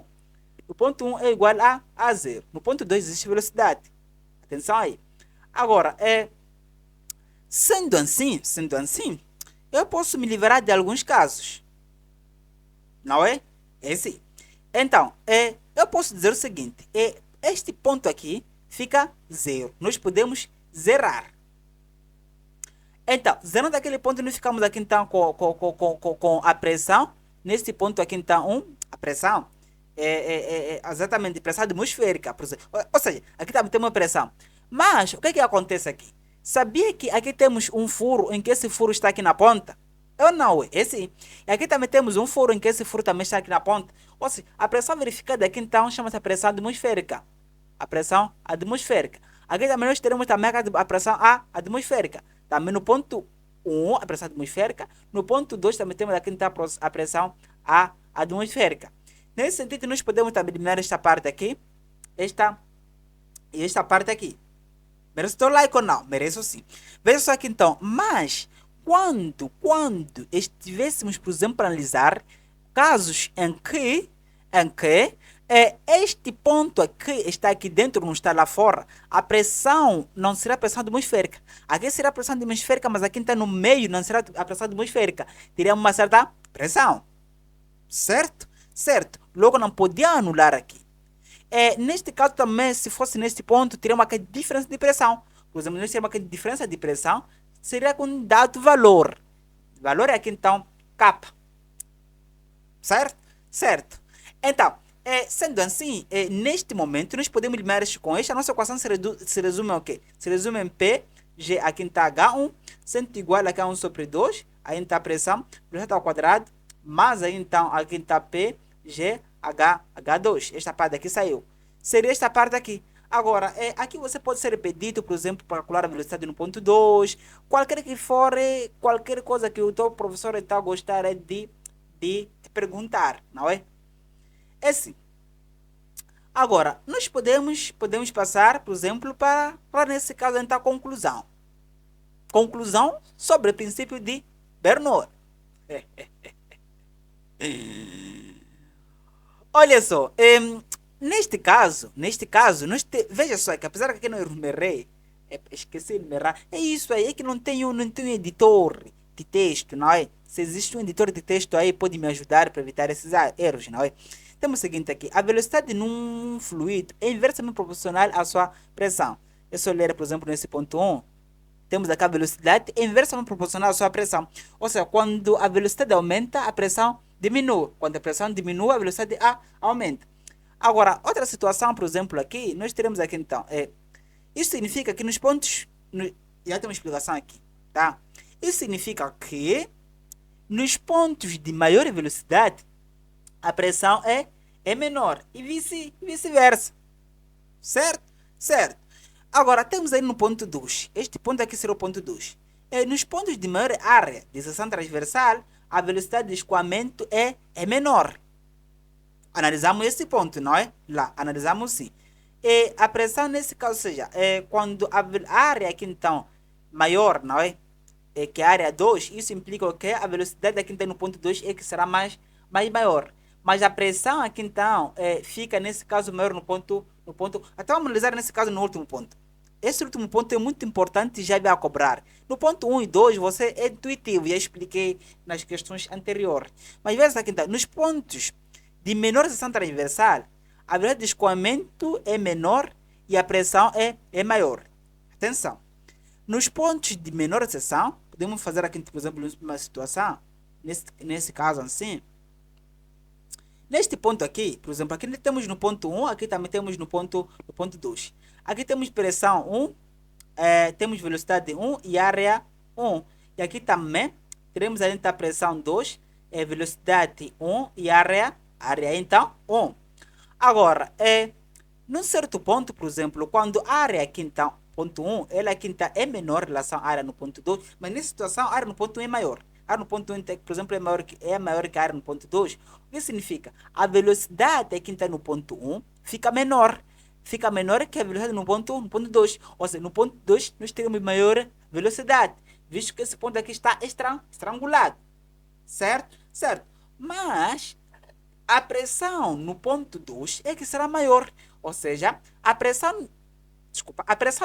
No ponto 1 é igual a 0. No ponto 2 existe velocidade. Atenção aí. Agora, sendo assim, eu posso me livrar de alguns casos. Não é? É sim. Então, eu posso dizer o seguinte. Este ponto aqui fica 0. Nós podemos zerar. Então, zerando aquele ponto, nós ficamos aqui então com a pressão. Neste ponto aqui então, a pressão é exatamente pressão atmosférica. Ou seja, aqui também tem uma pressão. Mas, o que é que acontece aqui? Sabia que aqui temos um furo em que esse furo está aqui na ponta? Ou não? É sim. E aqui também temos um furo em que esse furo também está aqui na ponta. Ou seja, a pressão verificada aqui então chama-se a pressão atmosférica. A pressão atmosférica. Aqui também nós teremos também a pressão atmosférica. Também no ponto 1, a pressão atmosférica. No ponto 2 também temos aqui então a pressão atmosférica. Nesse sentido, nós podemos também eliminar esta parte aqui. Esta parte aqui. Merece o like ou não? Mereço sim. Veja só aqui então. Mas, quando estivéssemos, por exemplo, a analisar casos em que este ponto aqui está aqui dentro, não está lá fora, a pressão não será a pressão atmosférica. Aqui será a pressão atmosférica, mas aqui está no meio, não será a pressão atmosférica. Teria uma certa pressão. Certo? Certo. Logo, não podia anular aqui. Neste caso também, se fosse neste ponto, teria uma diferença de pressão. Por exemplo, nós teríamos uma diferença de pressão, seria com um dado valor. O valor é aqui então, kappa. Certo? Certo. Então, sendo assim, neste momento, nós podemos eliminar isto com esta. A nossa equação se resume ao quê? Se resume em P, G aqui está H1, sendo igual a 1 sobre 2, aí está a pressão, velocidade ao quadrado, mais aí então, aqui está P, G, H2. Esta parte aqui saiu. Seria esta parte aqui. Agora, aqui você pode ser pedido, por exemplo, para calcular a velocidade no ponto 2, qualquer que for, qualquer coisa que o teu professor está a gostar de te perguntar, não é? É assim. Agora, nós podemos passar, por exemplo, para nesse caso, então, a conclusão. Conclusão sobre o princípio de Bernoulli. Olha só, neste caso, veja só que apesar que aqui não enumerei, esqueci de enumerar, é isso aí, é que não tenho editor de texto, não é? Se existe um editor de texto aí, pode me ajudar para evitar esses erros, não é? Temos o seguinte aqui, a velocidade num fluido é inversamente proporcional à sua pressão. É só ler, por exemplo, nesse ponto 1, temos aqui a velocidade é inversamente proporcional à sua pressão. Ou seja, quando a velocidade aumenta, a pressão diminui. Quando a pressão diminui, a velocidade aumenta. Agora, outra situação, por exemplo, aqui, nós teremos aqui então, isso significa que nos pontos, já tem uma explicação aqui, tá? Isso significa que nos pontos de maior velocidade, a pressão é menor e vice-versa. Certo? Certo. Agora, temos aí no ponto 2. Este ponto aqui será o ponto 2. Nos pontos de maior área de seção transversal, a velocidade de escoamento é menor. Analisamos esse ponto, não é? Lá, analisamos sim. E a pressão nesse caso, ou seja, quando a área aqui então maior, não é? Que a área 2, isso implica que a velocidade aqui então no ponto 2 é que será mais maior. Mas a pressão aqui então fica nesse caso maior no ponto. Até vamos analisar nesse caso no último ponto. Esse último ponto é muito importante e já vai a cobrar. No ponto 1 e 2 você é intuitivo, já expliquei nas questões anteriores. Mas veja aqui então, nos pontos de menor seção transversal, a velocidade de escoamento é menor e a pressão é maior. Atenção. Nos pontos de menor seção, podemos fazer aqui, por exemplo, uma situação, nesse caso assim. Neste ponto aqui, por exemplo, aqui temos no ponto 1, aqui também temos no ponto 2. Aqui temos pressão 1, temos velocidade 1 e área 1. E aqui também teremos a gente a pressão 2, velocidade 1 e área então 1. Agora, num certo ponto, por exemplo, quando a área aqui então, ponto 1, ela aqui então é menor em relação à área no ponto 2, mas nessa situação a área no ponto 1 é maior. A área no ponto 1, por exemplo, é maior que a área no ponto 2. O que significa? A velocidade aqui então no ponto 1 fica menor. Fica menor que a velocidade no ponto 2. Ou seja, no ponto 2 nós teremos maior velocidade, visto que esse ponto aqui está estrangulado. Certo? Certo. Mas a pressão no ponto 2 é que será maior. Ou seja, a pressão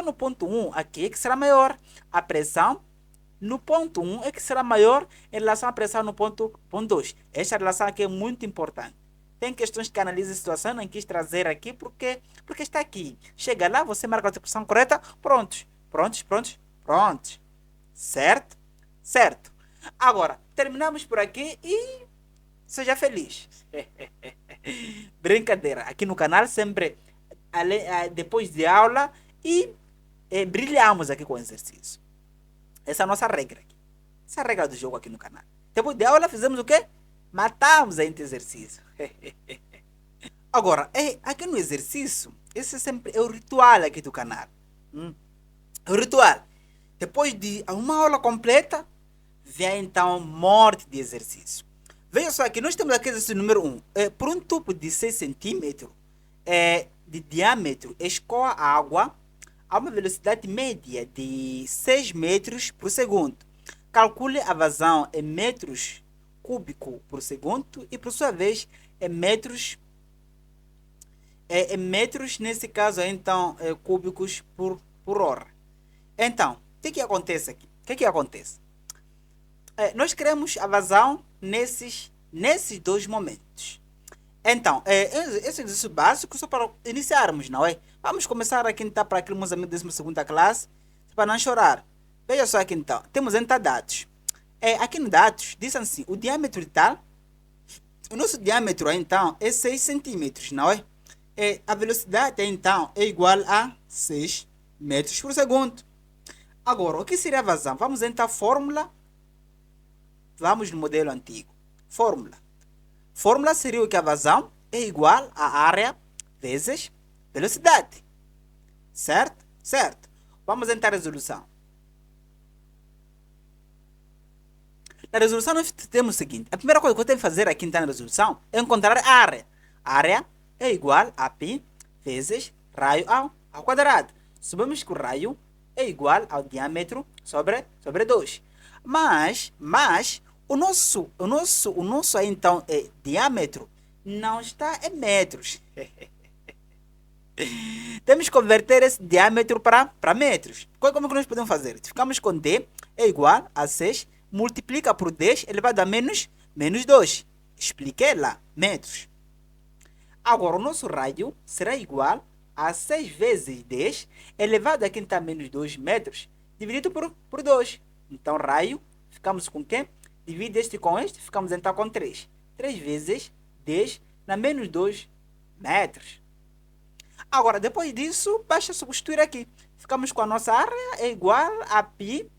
no ponto 1 aqui é que será maior. A pressão no ponto 1 é que será maior em relação à pressão no ponto 2. Esta relação aqui é muito importante. Tem questões que analisam a situação, não quis trazer aqui porque está aqui. Chega lá, você marca a expressão correta, prontos. Certo? Certo. Agora, terminamos por aqui e seja feliz. Brincadeira. Aqui no canal sempre, depois de aula, e brilhamos aqui com o exercício. Essa é a nossa regra aqui. Essa é a regra do jogo aqui no canal. Depois de aula, fizemos o quê? Matamos ainda exercício. Agora, aqui no exercício, esse sempre é o ritual aqui do canal. É o ritual. Depois de uma aula completa, vem então morte de exercício. Veja só aqui, nós temos aqui exercício número 1. Por um tubo de 6 centímetros de diâmetro, escoa água a uma velocidade média de 6 metros por segundo. Calcule a vazão em metros cúbicos por segundo e, por sua vez, em metros, nesse caso, então, cúbicos por hora. Então, o que acontece aqui? O que acontece? Nós queremos a vazão nesses dois momentos. Então, esse exercício básico só para iniciarmos, não é? Vamos começar aqui então para aquele meus amigos da 12ª classe, para não chorar. Veja só aqui então, temos então dados. Aqui no dados, diz assim, o diâmetro tal, o nosso diâmetro então é 6 centímetros, não é? A velocidade então é igual a 6 metros por segundo. Agora, o que seria a vazão? Vamos então à fórmula. Vamos no modelo antigo. Fórmula seria que a vazão é igual a área vezes velocidade. Certo? Certo. Vamos então à resolução. Na resolução nós temos o seguinte. A primeira coisa que eu tenho que fazer aqui então na resolução é encontrar a área. A área é igual a π vezes raio ao quadrado. Sabemos que o raio é igual ao diâmetro sobre 2. Mas o nosso então diâmetro não está em metros. Temos que converter esse diâmetro para metros. Como que nós podemos fazer? Ficamos com D é igual a 6, multiplica por 10 elevado a menos 2. Expliquei lá, metros. Agora, o nosso raio será igual a 6 vezes 10 elevado a quem está menos 2 metros, dividido por 2. Então, raio, ficamos com quem? Divide este com este, ficamos então com 3. 3 vezes 10 na menos 2 metros. Agora, depois disso, basta substituir aqui. Ficamos com a nossa área é igual a π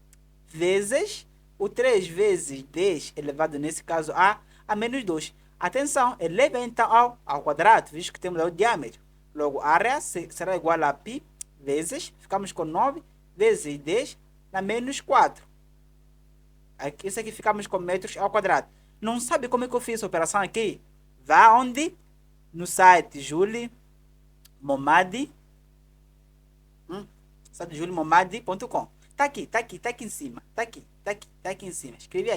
vezes o 3 vezes 10 elevado, nesse caso, a menos 2. Atenção, eleva então ao quadrado, visto que temos o diâmetro. Logo, a área será igual a π vezes, ficamos com 9 vezes 10 na menos 4. Isso aqui ficamos com metros ao quadrado. Não sabe como é que eu fiz essa operação aqui? Vá onde? No site Julie Momadi. Site juliemomadi.com. Tá aqui em cima. Tá aqui em cima. Escrevi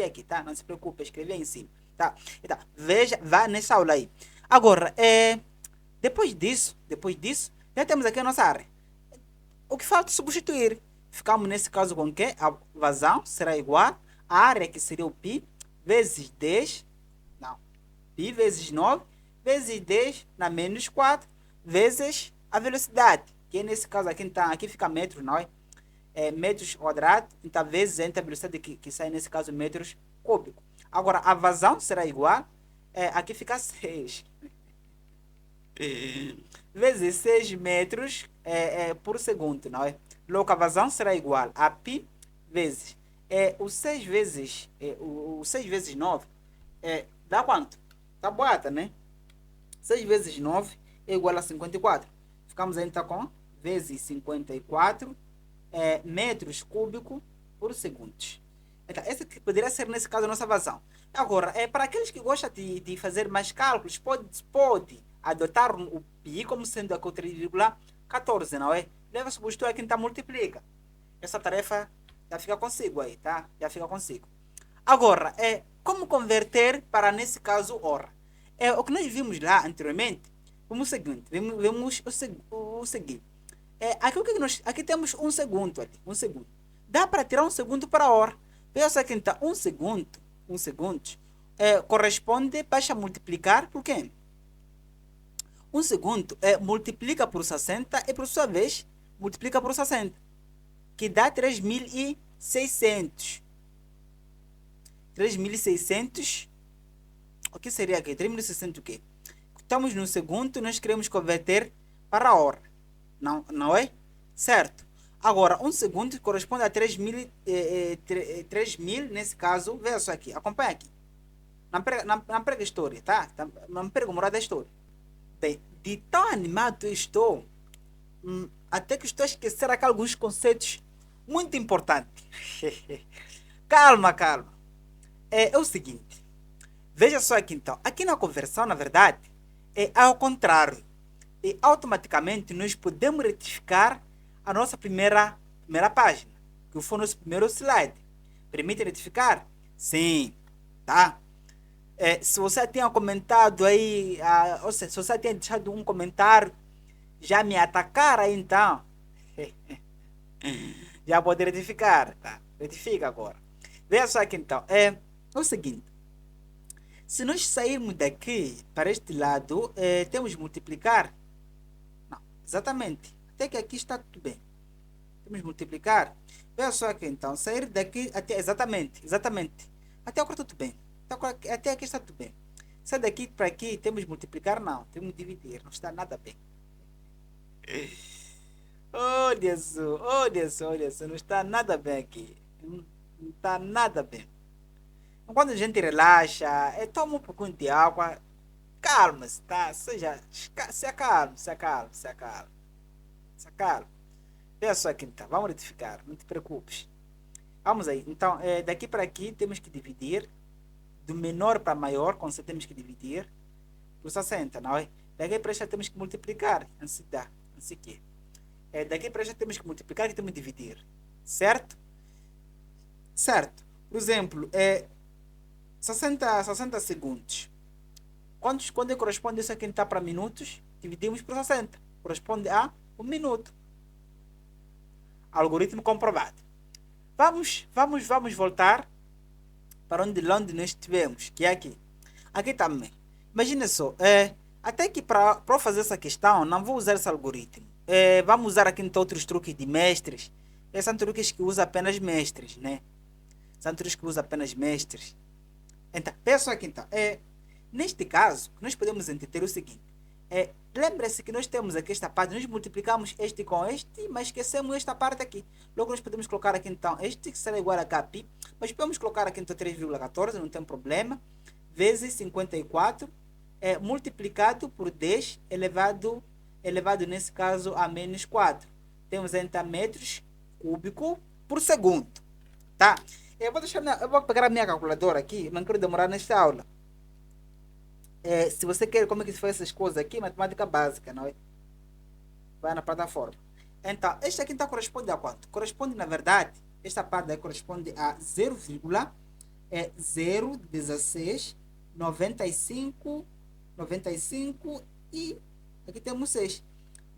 aqui, tá? Não se preocupe, escrevi aí em cima. Tá? Então, veja, vá nessa aula aí. Agora, depois disso, já temos aqui a nossa área. O que falta é substituir. Ficamos nesse caso com o quê? A vazão será igual à área, que seria o π, vezes 10, não, π vezes 9, vezes 10 na menos 4, vezes a velocidade, que nesse caso aqui, então, aqui fica metros, não é? Metros quadrados, então vezes entre a velocidade que sai nesse caso metros cúbicos. Agora, a vazão será igual, aqui fica 6. Vezes 6 metros por segundo, não é? Logo, a vazão será igual a π vezes o 6 vezes o 6 vezes 9 dá quanto? Tá boata, né? 6 vezes 9 é igual a 54. Ficamos aí então com vezes 54 metros cúbicos por segundo. Então, essa poderia ser, nesse caso, a nossa vazão. Agora, para aqueles que gostam de fazer mais cálculos, pode adotar o π como sendo aqui o 3,14, não é? Leva substitui aqui, então multiplica. Essa tarefa já fica consigo aí, tá? Já fica consigo. Agora, como converter para, nesse caso, hora? O que nós vimos lá anteriormente, vemos o seguinte, vemos o seguinte. Aqui temos um segundo ali, um segundo. Dá para tirar um segundo para hora. Pensa aqui, então, um segundo, corresponde, basta multiplicar por quê? Um segundo multiplica por 60 e, por sua vez, multiplica por 60, que dá 3.600. 3.600, o que seria aqui? 3.600 o quê? Estamos no segundo, nós queremos converter para a hora, não é? Certo. Agora, um segundo corresponde a 3.000, 3.000 nesse caso, veja só aqui, acompanha aqui. Não prega história, tá? Não prega o moral da história. Bem, de tão animado eu estou, até que estou a esquecer aqui alguns conceitos muito importantes. Calma. É o seguinte, veja só aqui então, aqui na conversão, na verdade, é ao contrário. E automaticamente nós podemos retificar a nossa primeira página, que foi o nosso primeiro slide. Permite retificar? Sim, tá? Se você tinha comentado aí, ou seja, se você tinha deixado um comentário, já me atacar aí então, já pode retificar, tá? Retifica agora. Veja só aqui então, o seguinte, se nós sairmos daqui para este lado, temos que multiplicar, não, exatamente, até que aqui está tudo bem, temos que multiplicar, veja só aqui então, sair daqui até, exatamente, até agora tudo bem. Até aqui está tudo bem. Sai daqui para aqui, temos que multiplicar? Não, temos que dividir. Não está nada bem. Olha só, não está nada bem aqui. Não está nada bem. Quando a gente relaxa, toma um pouquinho de água, calma-se, tá? Se acalma. Veja só aqui, então. Vamos retificar, não te preocupes. Vamos aí. Então, daqui para aqui, temos que dividir. Do menor para maior, quando temos que dividir por 60, não é? Daqui para já temos que multiplicar, assim que daqui para já temos que multiplicar e temos que dividir, certo? Por exemplo, 60 segundos. Quando corresponde isso aqui está para minutos, dividimos por 60, corresponde a 1 minuto. Algoritmo comprovado. Vamos voltar para onde nós estivemos, que é aqui. Aqui também. Imagina só, até que para fazer essa questão, não vou usar esse algoritmo. Vamos usar aqui então outros truques de mestres. São truques que usam apenas mestres, né? Então, pensa aqui então. Neste caso, nós podemos entender o seguinte. Lembre-se que nós temos aqui esta parte, nós multiplicamos este com este, mas esquecemos esta parte aqui. Logo nós podemos colocar aqui então este, que será igual a KP, mas podemos colocar aqui então 3,14, não tem problema, vezes 54, multiplicado por 10 elevado elevado nesse caso a menos 4. Temos então metros cúbicos por segundo. Tá? Eu vou pegar a minha calculadora aqui, não quero demorar nesta aula. Se você quer como é que se faz essas coisas aqui, matemática básica, não é? Vai na plataforma. Então, este aqui então corresponde a quanto? Corresponde, na verdade, esta parte aí corresponde a 0,01695 e aqui temos 6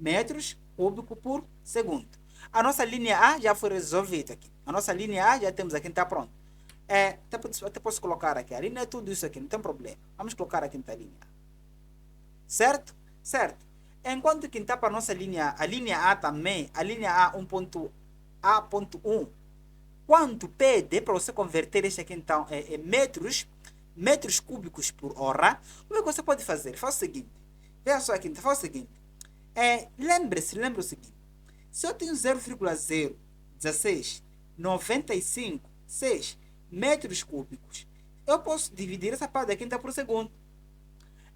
metros cúbicos por segundo. A nossa linha A já foi resolvida aqui. A nossa linha A já temos aqui, está pronto. Até posso colocar aqui. A linha é tudo isso aqui, não tem problema. Vamos colocar aqui na linha A. Certo? Certo. Enquanto que está para a nossa linha, a linha A também, a linha A 1.A.1, quanto pede para você converter este aqui então em metros cúbicos por hora, como é que você pode fazer? Faz o seguinte. Veja só aqui, faz o seguinte. Lembre o seguinte. Se eu tenho 0,01695,6 metros cúbicos, eu posso dividir essa parte da quinta por segundo.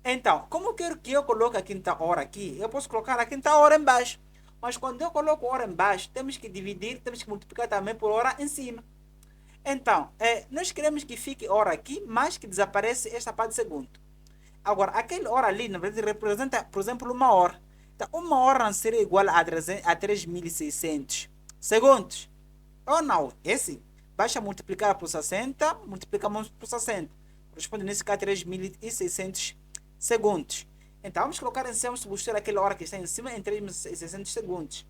Então, como eu quero que eu coloque a quinta hora aqui, eu posso colocar a quinta hora embaixo. Mas quando eu coloco hora embaixo, temos que dividir, temos que multiplicar também por hora em cima. Então, nós queremos que fique hora aqui, mas que desapareça esta parte de segundo. Agora, aquela hora ali, na verdade, representa, por exemplo, uma hora. Então, uma hora não seria igual a 3.600 segundos. Ou não? Esse, basta multiplicar por 60, multiplicamos por 60. Corresponde nesse caso a 3.600 segundos. Então, vamos colocar em cima, substituir aquela hora que está em cima em 3.600 segundos.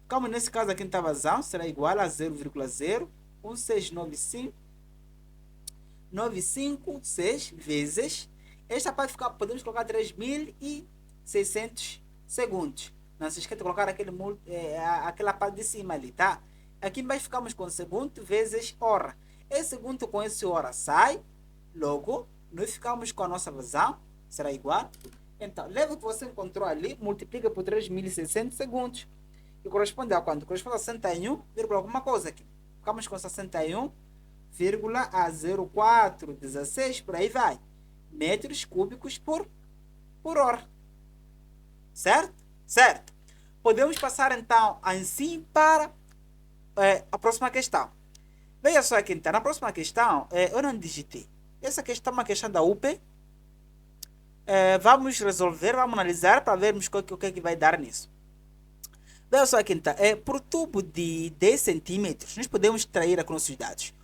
Como nesse caso aqui não está vazão, será igual a 0,01695,956 vezes. Esta pode ficar, podemos colocar 3.600 segundos. Não se esqueça de colocar aquela parte de cima ali, tá? Aqui embaixo ficamos com segundo vezes hora. Esse segundo com esse hora sai. Logo, nós ficamos com a nossa vazão. Será igual. Então, leva o que você encontrou ali, multiplica por 3.600 segundos. E corresponde a quanto? Corresponde a 61, alguma coisa aqui. Ficamos com 61,0416, por aí vai. Metros cúbicos por hora. Certo? Certo. Podemos passar então assim para a próxima questão. Veja só aqui então. Na próxima questão, eu não digitei. Essa questão é uma questão da UP. Vamos resolver, vamos analisar para vermos o que é que vai dar nisso. Veja só aqui então. Por tubo de 10 centímetros, nós podemos extrair aqui nossos dados.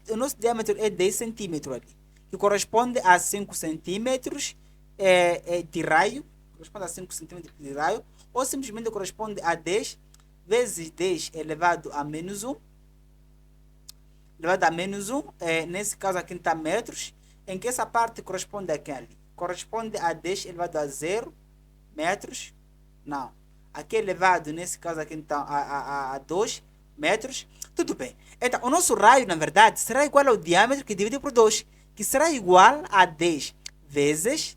O nosso diâmetro é 10 centímetros ali, que corresponde a 5 centímetros de raio. Corresponde a 5 centímetros de raio. Ou simplesmente corresponde a 10 vezes 10 elevado a menos 1. Elevado a menos 1. Nesse caso aqui está metros. Em que essa parte corresponde a quem ali? Corresponde a 10 elevado a 0 metros. Não. Aqui elevado, nesse caso aqui então, a 2 metros. Tudo bem. Então, o nosso raio, na verdade, será igual ao diâmetro que divide por 2. Que será igual a 10 vezes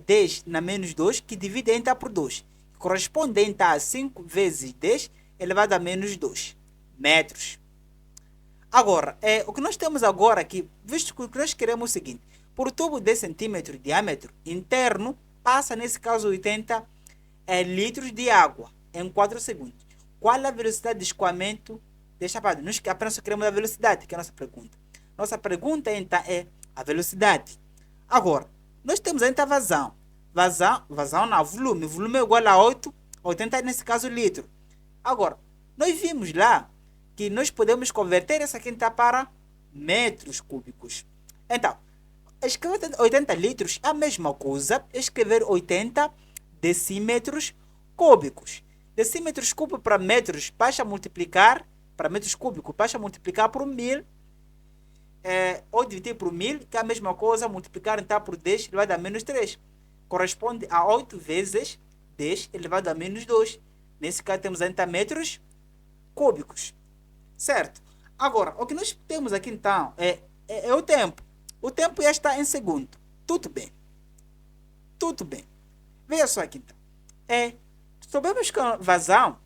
10 na menos 2, que divide então por 2. Corresponde então a 5 vezes 10 elevado a menos 2 metros. Agora, o que nós temos agora aqui, visto que nós queremos o seguinte. Por tubo de 10 centímetros de diâmetro interno, passa nesse caso 80 litros de água em 4 segundos. Qual é a velocidade de escoamento desta parte? Nós apenas queremos a velocidade, que é a nossa pergunta. Nossa pergunta então é a velocidade. Agora, nós temos ainda vazão. Vazão não, volume. Volume é igual a 80 nesse caso litro. Agora, nós vimos lá que nós podemos converter essa quinta para metros cúbicos. Então, escrever 80 litros é a mesma coisa escrever 80 decímetros cúbicos. Decímetros cúbicos para metros, basta multiplicar, para metros cúbicos, basta multiplicar por 1000, ou dividir por 1000, que é a mesma coisa, multiplicar então por 10 elevado a menos 3. Corresponde a 8 vezes 10 elevado a menos 2. Nesse caso temos ainda metros cúbicos. Certo? Agora, o que nós temos aqui então é o tempo. O tempo já está em segundo. Tudo bem. Tudo bem. Veja só aqui então. Sabemos que a vazão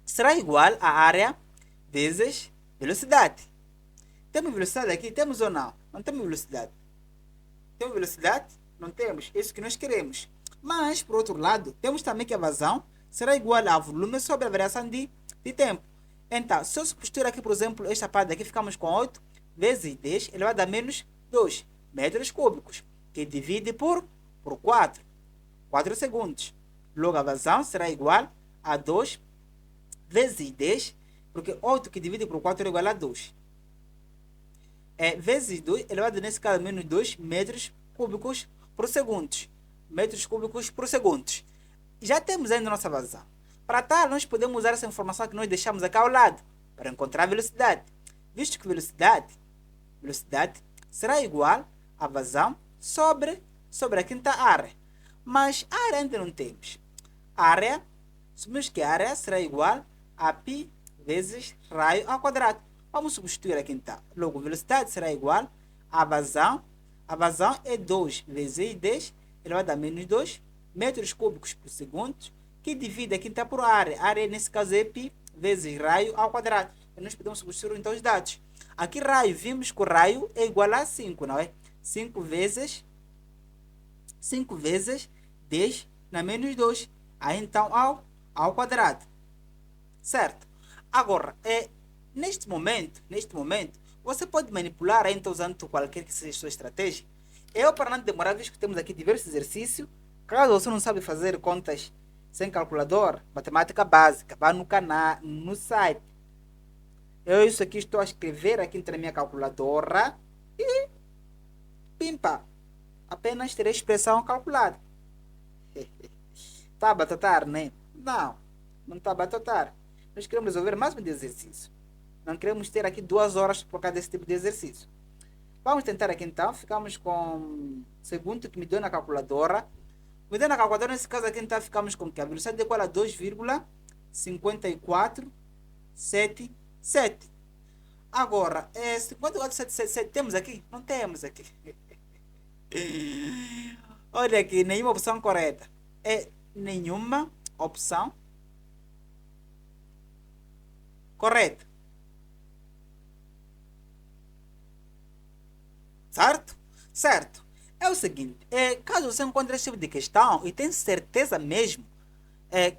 será igual a área vezes velocidade. Temos velocidade aqui? Temos ou não? Não temos velocidade. Temos velocidade? Não temos. Isso que nós queremos. Mas, por outro lado, temos também que a vazão será igual a volume sobre a variação de tempo. Então, se eu substituir aqui, por exemplo, esta parte aqui, ficamos com 8 vezes 10 elevado a menos 2 metros cúbicos, que divide por 4 segundos. Logo, a vazão será igual a 2 vezes 10, porque 8 que divide por 4 é igual a 2. Vezes 2 elevado, nesse caso, a menos 2 metros cúbicos por segundo. Metros cúbicos por segundo. Já temos ainda a nossa vazão. Para tal, nós podemos usar essa informação que nós deixamos aqui ao lado para encontrar a velocidade. Visto que velocidade será igual a vazão sobre a quinta área. Mas a área ainda não temos. Área, sabemos que a área será igual a π vezes raio ao quadrado. Vamos substituir aqui então. Logo, velocidade será igual a vazão. A vazão é 2 vezes 10 elevado a menos 2 metros cúbicos por segundo, que divide aqui então por área. A área, nesse caso, é π vezes raio ao quadrado. E nós podemos substituir então os dados. Aqui, raio, vimos que o raio é igual a 5, não é? 5 vezes 10 na menos 2. Aí, então, ao quadrado. Certo? Agora, neste momento, você pode manipular, então, usando qualquer que seja a sua estratégia. Eu, para não demorar, visto que temos aqui diversos exercícios, caso você não sabe fazer contas sem calculador, matemática básica, vá no canal, no site. Eu isso aqui estou a escrever aqui na minha calculadora e pimpa, apenas terei expressão calculada. Está a batatar, né? Não está a batatar. Nós queremos resolver mais um exercício. Não queremos ter aqui 2 horas por causa desse tipo de exercício. Vamos tentar aqui então. Ficamos com segundo que me deu na calculadora. Me deu na calculadora, nesse caso aqui então, ficamos com que a velocidade é igual a 2,5477. Agora, 5477 temos aqui? Não temos aqui. Olha aqui, nenhuma opção correta. Nenhuma opção correta. Certo? Certo. É o seguinte, caso você encontre esse tipo de questão e tenha certeza mesmo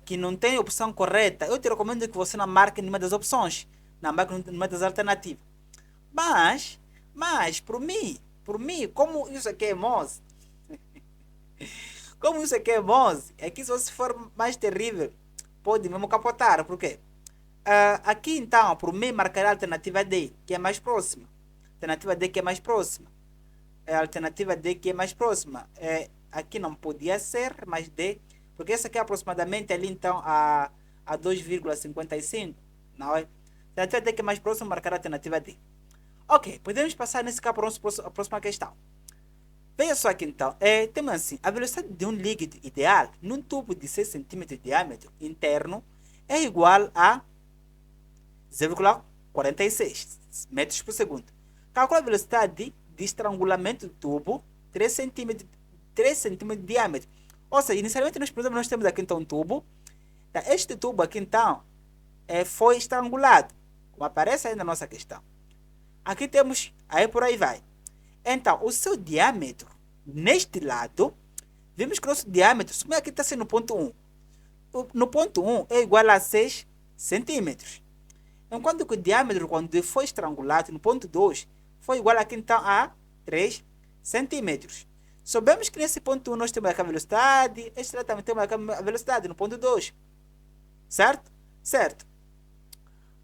que não tem opção correta, eu te recomendo que você não marque nenhuma das opções, não marque nenhuma das alternativas. Mas por mim, como isso aqui é Mose, é que se você for mais terrível, pode mesmo capotar. Por quê? Aqui então, por mim, marcará a alternativa D, que é mais próxima. Alternativa D que é mais próxima. A alternativa D que é mais próxima. Aqui não podia ser, mas D, porque essa aqui é aproximadamente ali então a 2,55. Não é? A alternativa D que é mais próxima, marcar a alternativa D. Ok, podemos passar nesse caso para a próxima questão. Veja só aqui então, temos assim, a velocidade de um líquido ideal num tubo de 6 cm de diâmetro interno é igual a 0,46 metros por segundo. Calcula a velocidade de estrangulamento do tubo 3 cm de diâmetro. Ou seja, inicialmente nós temos aqui então um tubo. Este tubo aqui então foi estrangulado, como aparece aí na nossa questão. Aqui temos, aí por aí vai. Então, o seu diâmetro neste lado, vimos que o nosso diâmetro, aqui está sendo no ponto 1. No ponto 1 é igual a 6 centímetros. Enquanto que o diâmetro, quando foi estrangulado no ponto 2, foi igual aqui então a 3 centímetros. Sabemos que nesse ponto 1 nós temos aqui a velocidade, este lado também temos aqui a velocidade no ponto 2. Certo? Certo.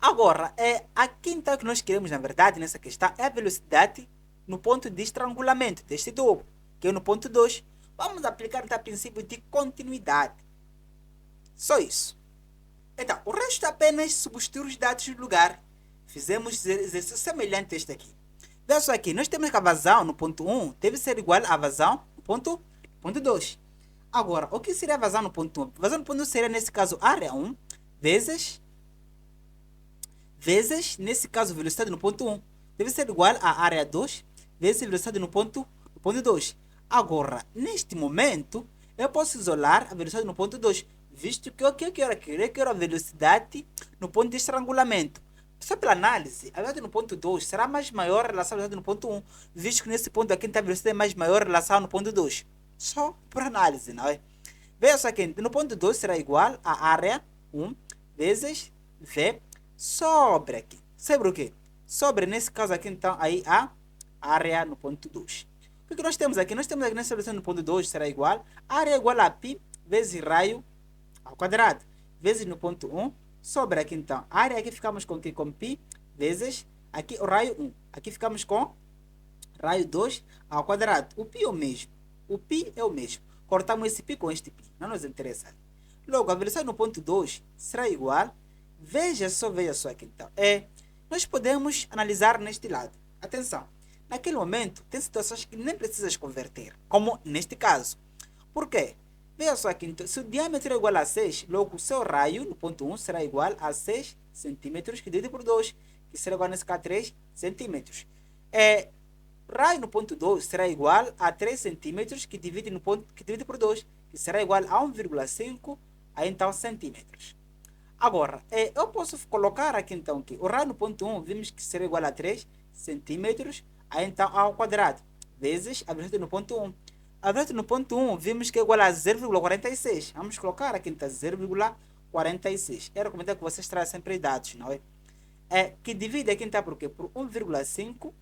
Agora, aqui então que nós queremos, na verdade, nessa questão, é a velocidade no ponto de estrangulamento deste tubo, que é no ponto 2. Vamos aplicar então o princípio de continuidade. Só isso. Então, o resto é apenas substituir os dados no lugar. Fizemos exercício semelhante a este aqui. Veja só aqui, nós temos que a vazão no ponto 1 deve ser igual à vazão no ponto 2. Agora, o que seria a vazão no ponto 1? A vazão no ponto 1 seria, nesse caso, área 1 vezes, nesse caso, velocidade no ponto 1. Deve ser igual à área 2 vezes velocidade no ponto 2. Agora, neste momento, eu posso isolar a velocidade no ponto 2, visto que eu quero a velocidade no ponto de estrangulamento. Só pela análise, a velocidade no ponto 2 será mais maior em relação à velocidade no ponto 1, visto que nesse ponto aqui a velocidade é mais maior em relação no ponto 2. Só por análise, não é? Veja só aqui, no ponto 2 será igual a área 1 vezes V sobre aqui. Sobre o quê? Sobre, nesse caso aqui, então, aí a área no ponto 2. O que nós temos aqui? Nós temos aqui nessa solução no ponto 2 será igual a área igual a π vezes raio ao quadrado, vezes no ponto 1, sobre aqui, então, a área aqui ficamos com que? Com π vezes aqui o raio 1. Aqui ficamos com raio 2 ao quadrado. O π é o mesmo. O π é o mesmo. Cortamos esse π com este π. Não nos interessa. Logo, a velocidade no ponto 2 será igual. Veja só aqui então. Nós podemos analisar neste lado. Atenção. Naquele momento, tem situações que nem precisas converter. Como neste caso. Por quê? Veja só aqui. Então, se o diâmetro é igual a 6, logo o seu raio no ponto 1 será igual a 6 centímetros que divide por 2. Que será igual nesse caso a 3 centímetros. Raio no ponto 2 será igual a 3 centímetros que divide por 2, que será igual a 1,5 então centímetros. Agora, eu posso colocar aqui então que o raio no ponto 1 vimos que será igual a 3 centímetros então ao quadrado, vezes a velocidade no ponto 1. A velocidade no ponto 1 vimos que é igual a 0,46. Vamos colocar aqui então 0,46. Eu recomendo que vocês tragam sempre dados, não é? Que divide aqui então por quê? Por 1,5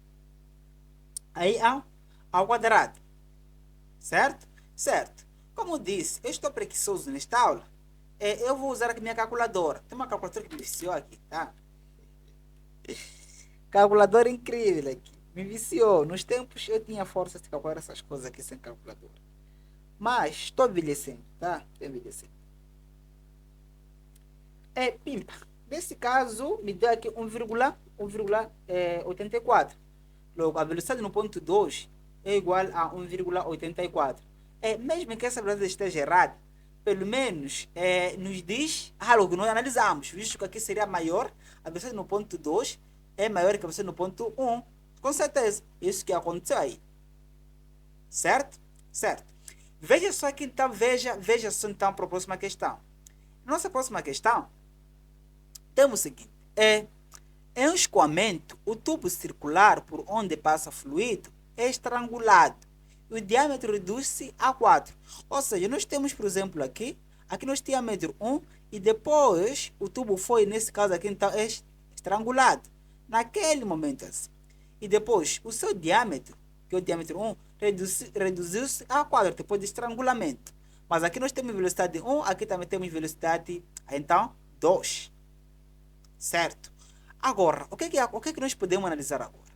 aí ao quadrado, certo? Certo. Como disse, eu estou preguiçoso nesta aula, eu vou usar aqui minha calculadora. Tem uma calculadora que me viciou aqui, tá? Calculadora incrível aqui, me viciou. Nos tempos eu tinha força de calcular essas coisas aqui sem calculadora, mas estou envelhecendo, tá? Estou envelhecendo. Pimpa. Nesse caso, me deu aqui 1,84. Logo, a velocidade no ponto 2 é igual a 1,84. Mesmo que essa velocidade esteja errada, pelo menos nos diz algo que nós analisamos, visto que aqui seria maior, a velocidade no ponto 2 é maior que a velocidade no ponto 1. Com certeza, isso que aconteceu aí. Certo? Certo. Veja só aqui então, veja só então para a próxima questão. Nossa próxima questão, temos o seguinte, em um escoamento, o tubo circular por onde passa fluido é estrangulado e o diâmetro reduz-se a 4. Ou seja, nós temos, por exemplo, aqui nós temos diâmetro 1 e depois o tubo foi, nesse caso aqui, então, estrangulado. Naquele momento assim. E depois, o seu diâmetro, que é o diâmetro 1, reduziu-se a 4 depois do estrangulamento. Mas aqui nós temos velocidade 1, aqui também temos velocidade, então, 2. Certo? Agora, o que que nós podemos analisar agora?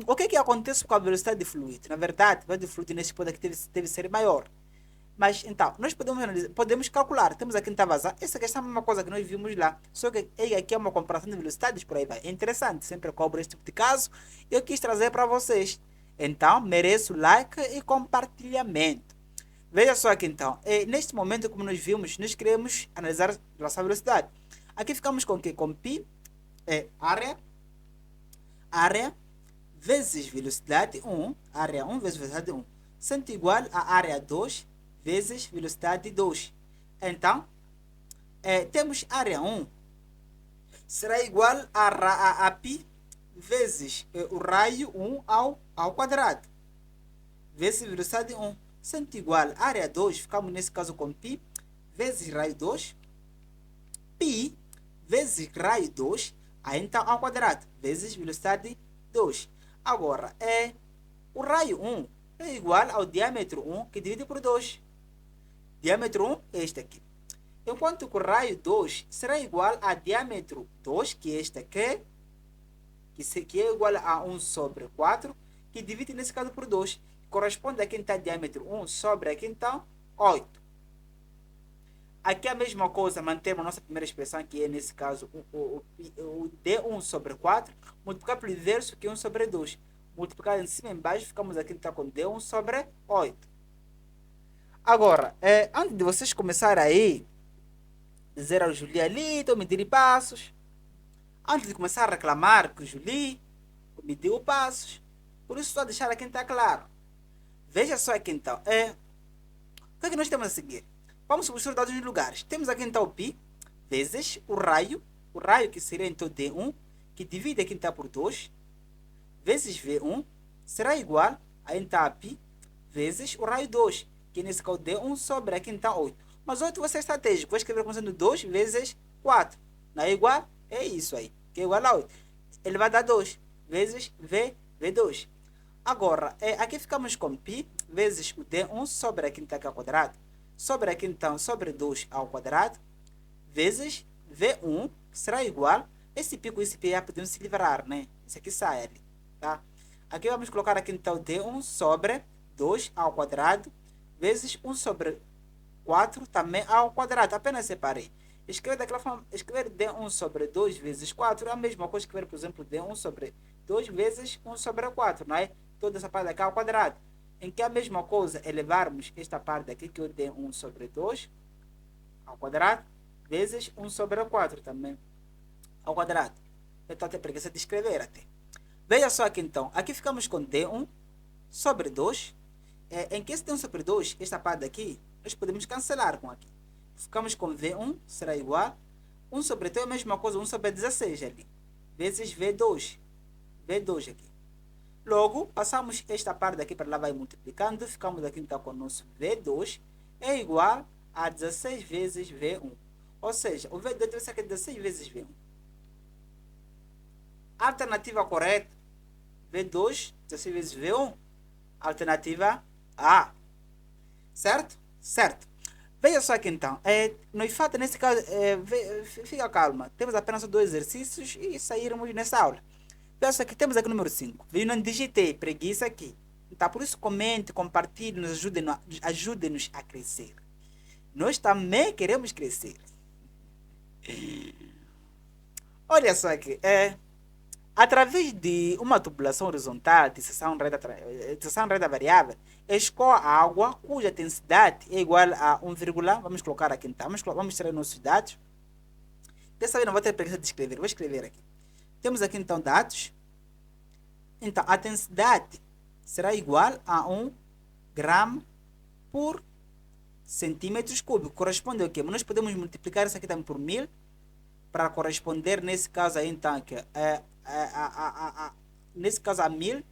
O que acontece com a velocidade de fluido? Na verdade, a velocidade de fluido nesse ponto aqui deve ser maior. Mas, então, nós podemos calcular. Temos aqui então vazar. Essa questão é a mesma coisa que nós vimos lá. Só que aqui é uma comparação de velocidades, por aí vai. É interessante, sempre cobro esse tipo de caso. Eu quis trazer para vocês. Então, mereço like e compartilhamento. Veja só aqui então. Neste momento, como nós vimos, nós queremos analisar a nossa velocidade. Aqui ficamos com o quê? Com π, área vezes velocidade 1, área 1 vezes velocidade 1, sendo igual a área 2 vezes velocidade 2. Então, temos área 1 será igual a π vezes o raio 1 ao quadrado, vezes velocidade 1, sendo igual a área 2, ficamos nesse caso com π vezes raio 2, π vezes raio 2, aí então ao quadrado, vezes velocidade 2. Agora, o raio 1 é igual ao diâmetro 1 que divide por 2. Diâmetro 1 é este aqui. Enquanto que o raio 2 será igual a diâmetro 2, que é este aqui, que é igual a 1 sobre 4, que divide nesse caso por 2. Corresponde aqui então a diâmetro 1 sobre aqui então 8. Aqui a mesma coisa, mantemos a nossa primeira expressão, que é nesse caso o D1 sobre 4, multiplicar pelo inverso, que é 1 sobre 2. Multiplicar em cima e embaixo, ficamos aqui então com D1 sobre 8. Agora, antes de vocês começarem aí, dizer ao Julie ali, estou medindo passos. Antes de começar a reclamar que o Julie mediu passos. Por isso, só deixar aqui então claro. Veja só aqui então. O que é que nós temos a seguir? Vamos substituir dados nos lugares. Temos aqui então o π vezes o raio que seria então D1, que divide aqui então por 2, vezes V1, será igual a então a π vezes o raio 2, que nesse caso D1 sobre aqui então 8. Mas 8 vai ser estratégico, vou escrever como sendo 2 vezes 4. Não é igual? É isso aí, que é igual a 8. Ele vai dar 2 vezes V2. Agora, aqui ficamos com π vezes o D1 sobre aqui então aqui ao quadrado, sobre aqui então sobre 2 ao quadrado, vezes V1, que será igual, esse π com esse π podemos se livrar, né? Isso aqui sai ali, tá? Aqui vamos colocar aqui então D1 sobre 2 ao quadrado, vezes 1 sobre 4 também ao quadrado. Apenas separei. Escrever daquela forma, escrever D1 sobre 2 vezes 4 é a mesma coisa que escrever, por exemplo, D1 sobre 2 vezes 1 sobre 4, não é? Toda essa parte aqui ao quadrado. Em que é a mesma coisa elevarmos esta parte aqui, que é o D1 sobre 2 ao quadrado, vezes 1 sobre 4 também ao quadrado. Eu estou até preguiça de escrever até. Veja só aqui então, aqui ficamos com D1 sobre 2, em que esse D1 sobre 2, esta parte aqui, nós podemos cancelar com aqui. Ficamos com V1, será igual, 1 sobre 3 é a mesma coisa, 1 sobre 16 ali, vezes V2, V2 aqui. Logo, passamos esta parte daqui para lá, vai multiplicando, ficamos aqui então com o nosso V2, é igual a 16 vezes V1. Ou seja, o V2 deve ser aqui 16 vezes V1. Alternativa correta, V2, 16 vezes V1. Alternativa A. Certo? Certo. Veja só aqui então. No fato, nesse caso, fica calma. Temos apenas 2 exercícios e sairmos nessa aula. Veja só que temos aqui o número 5. Eu não digitei, preguiça aqui. Então, por isso, comente, compartilhe, nos ajude-nos a crescer. Nós também queremos crescer. Olha só aqui. Através de uma tubulação horizontal de seção reta variável, escoa a água cuja densidade é igual a 1, vamos colocar aqui então, vamos tirar nossos dados. Dessa vez não vou ter preguiça de escrever, vou escrever aqui. Temos aqui então dados. Então, a densidade será igual a 1 grama por centímetros cúbicos. Corresponde ao quê? Nós podemos multiplicar isso aqui também por 1000 para corresponder, nesse caso aí então, que nesse caso a 1000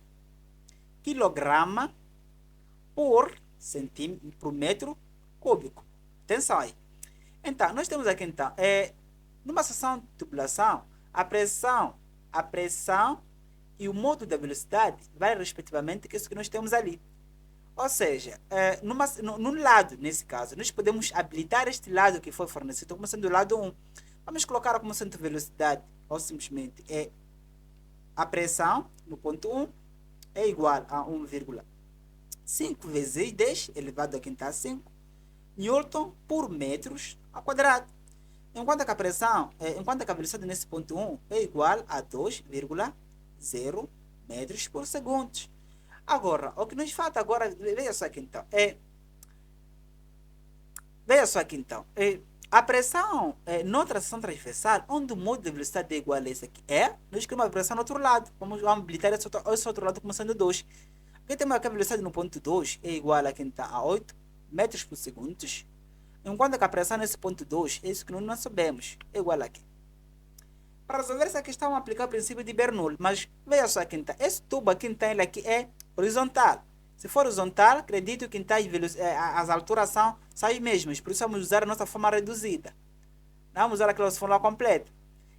quilograma por metro cúbico. Atenção aí. Então, nós temos aqui então, numa seção de tubulação, a pressão e o modo da velocidade vai respectivamente que isso que nós temos ali. Ou seja, num lado, nesse caso, nós podemos habilitar este lado que foi fornecido como sendo o lado 1. Vamos colocar como sendo velocidade, ou simplesmente a pressão no ponto 1 é igual a 1,5 vezes 10 elevado a quinta a 5 Newton por metros ao quadrado. Enquanto que a pressão, enquanto que a velocidade nesse ponto 1 é igual a 2,0 metros por segundo. Agora, o que nos falta agora, veja só aqui então, a pressão noutra seção transversal, onde o modo de velocidade é igual a esse aqui, nós queremos a pressão no outro lado. Vamos habilitar esse outro lado como sendo 2. Aqui temos aqui a velocidade no ponto 2 é igual aqui então a 8 metros por segundo. Enquanto que a pressão nesse ponto 2 é isso que nós não sabemos, é igual aqui. Para resolver essa questão, vamos aplicar o princípio de Bernoulli. Mas veja só aqui então, esse tubo aqui então, ele aqui é horizontal. Se for horizontal, acredito que então as alturas são as mesmas. Por isso vamos usar a nossa forma reduzida. Não vamos usar aquela fórmula completa.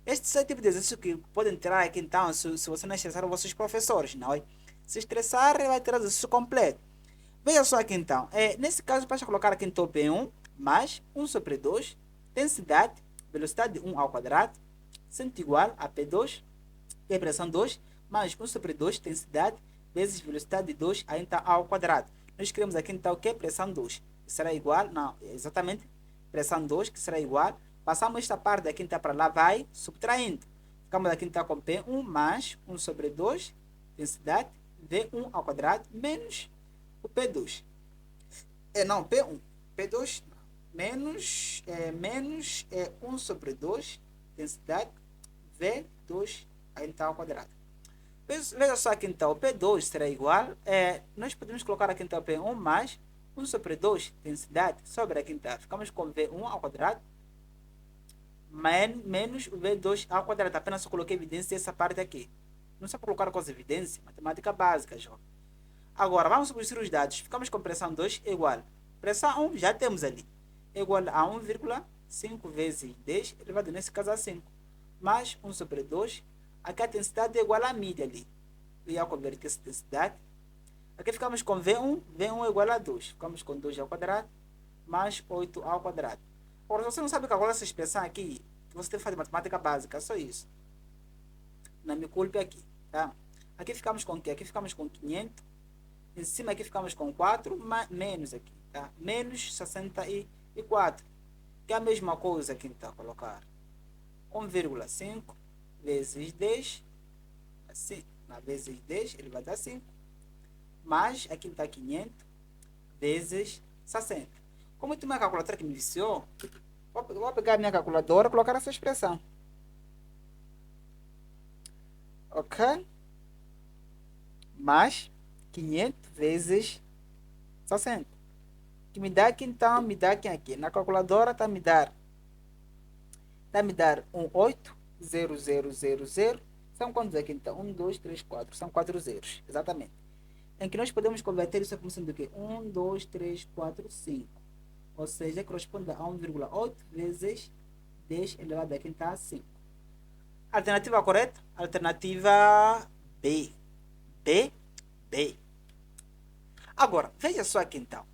Este é o tipo de exercício que podem tirar aqui então, se você não estressar os vossos professores, não é? Se estressar, vai ter o exercício completo. Veja só aqui então, nesse caso, basta colocar aqui então P1 mais 1 sobre 2, densidade, velocidade de 1 ao quadrado, sendo igual a P2, que é pressão 2, mais 1 sobre 2, densidade, vezes velocidade de 2 então, ao quadrado. Nós queremos aqui então o que? Pressão 2, que será igual, não, exatamente, pressão 2, que será igual, passamos esta parte daqui então para lá, vai subtraindo. Ficamos aqui então com P1 mais 1 sobre 2, densidade, V1 ao quadrado, menos o P2. Não, P1, P2, menos 1 sobre 2, densidade, V2 então ao quadrado. Veja só aqui então, o P2 será igual, nós podemos colocar aqui então P1 mais 1 sobre 2, densidade, sobre aqui então, ficamos com V1 ao quadrado, menos o V2 ao quadrado. Apenas só coloquei evidência dessa parte aqui. Não só colocar com as evidências, matemática básica, jovem. Agora, vamos substituir os dados. Ficamos com pressão 2 igual. Expressão 1 já temos ali. É igual a 1,5 vezes 10 elevado nesse caso a 5. Mais 1 sobre 2. Aqui a densidade é igual a mídia ali. Eu ia converter essa densidade. Aqui ficamos com V1. V1 é igual a 2. Ficamos com 2 ao quadrado mais 8 ao quadrado. Agora, se você não sabe calcular essa expressão aqui, você tem que fazer matemática básica, só isso. Não me culpe aqui, tá? Aqui ficamos com o quê? Aqui ficamos com 500. Em cima aqui ficamos com 4, menos aqui, tá? Menos 64. Que é a mesma coisa aqui, tá? Colocar 1,5 vezes 10. Assim, vezes 10, ele vai dar 5. Mais, aqui está 500 vezes 60. Como eu tenho uma calculadora que me viciou, vou pegar a minha calculadora e colocar essa expressão. Ok? Mais 500 vezes 60. Que me dá aqui, então, me dá aqui. Na calculadora está me dar 1800000. São quantos aqui, então? 1, 2, 3, 4. São 4 zeros, exatamente. Em que nós podemos converter isso como sendo o quê? 1, 2, 3, 4, 5. Ou seja, corresponde a 1,8 vezes 10 elevado a quinta a 5. Alternativa correta? Alternativa B. B. Agora, veja só aqui então.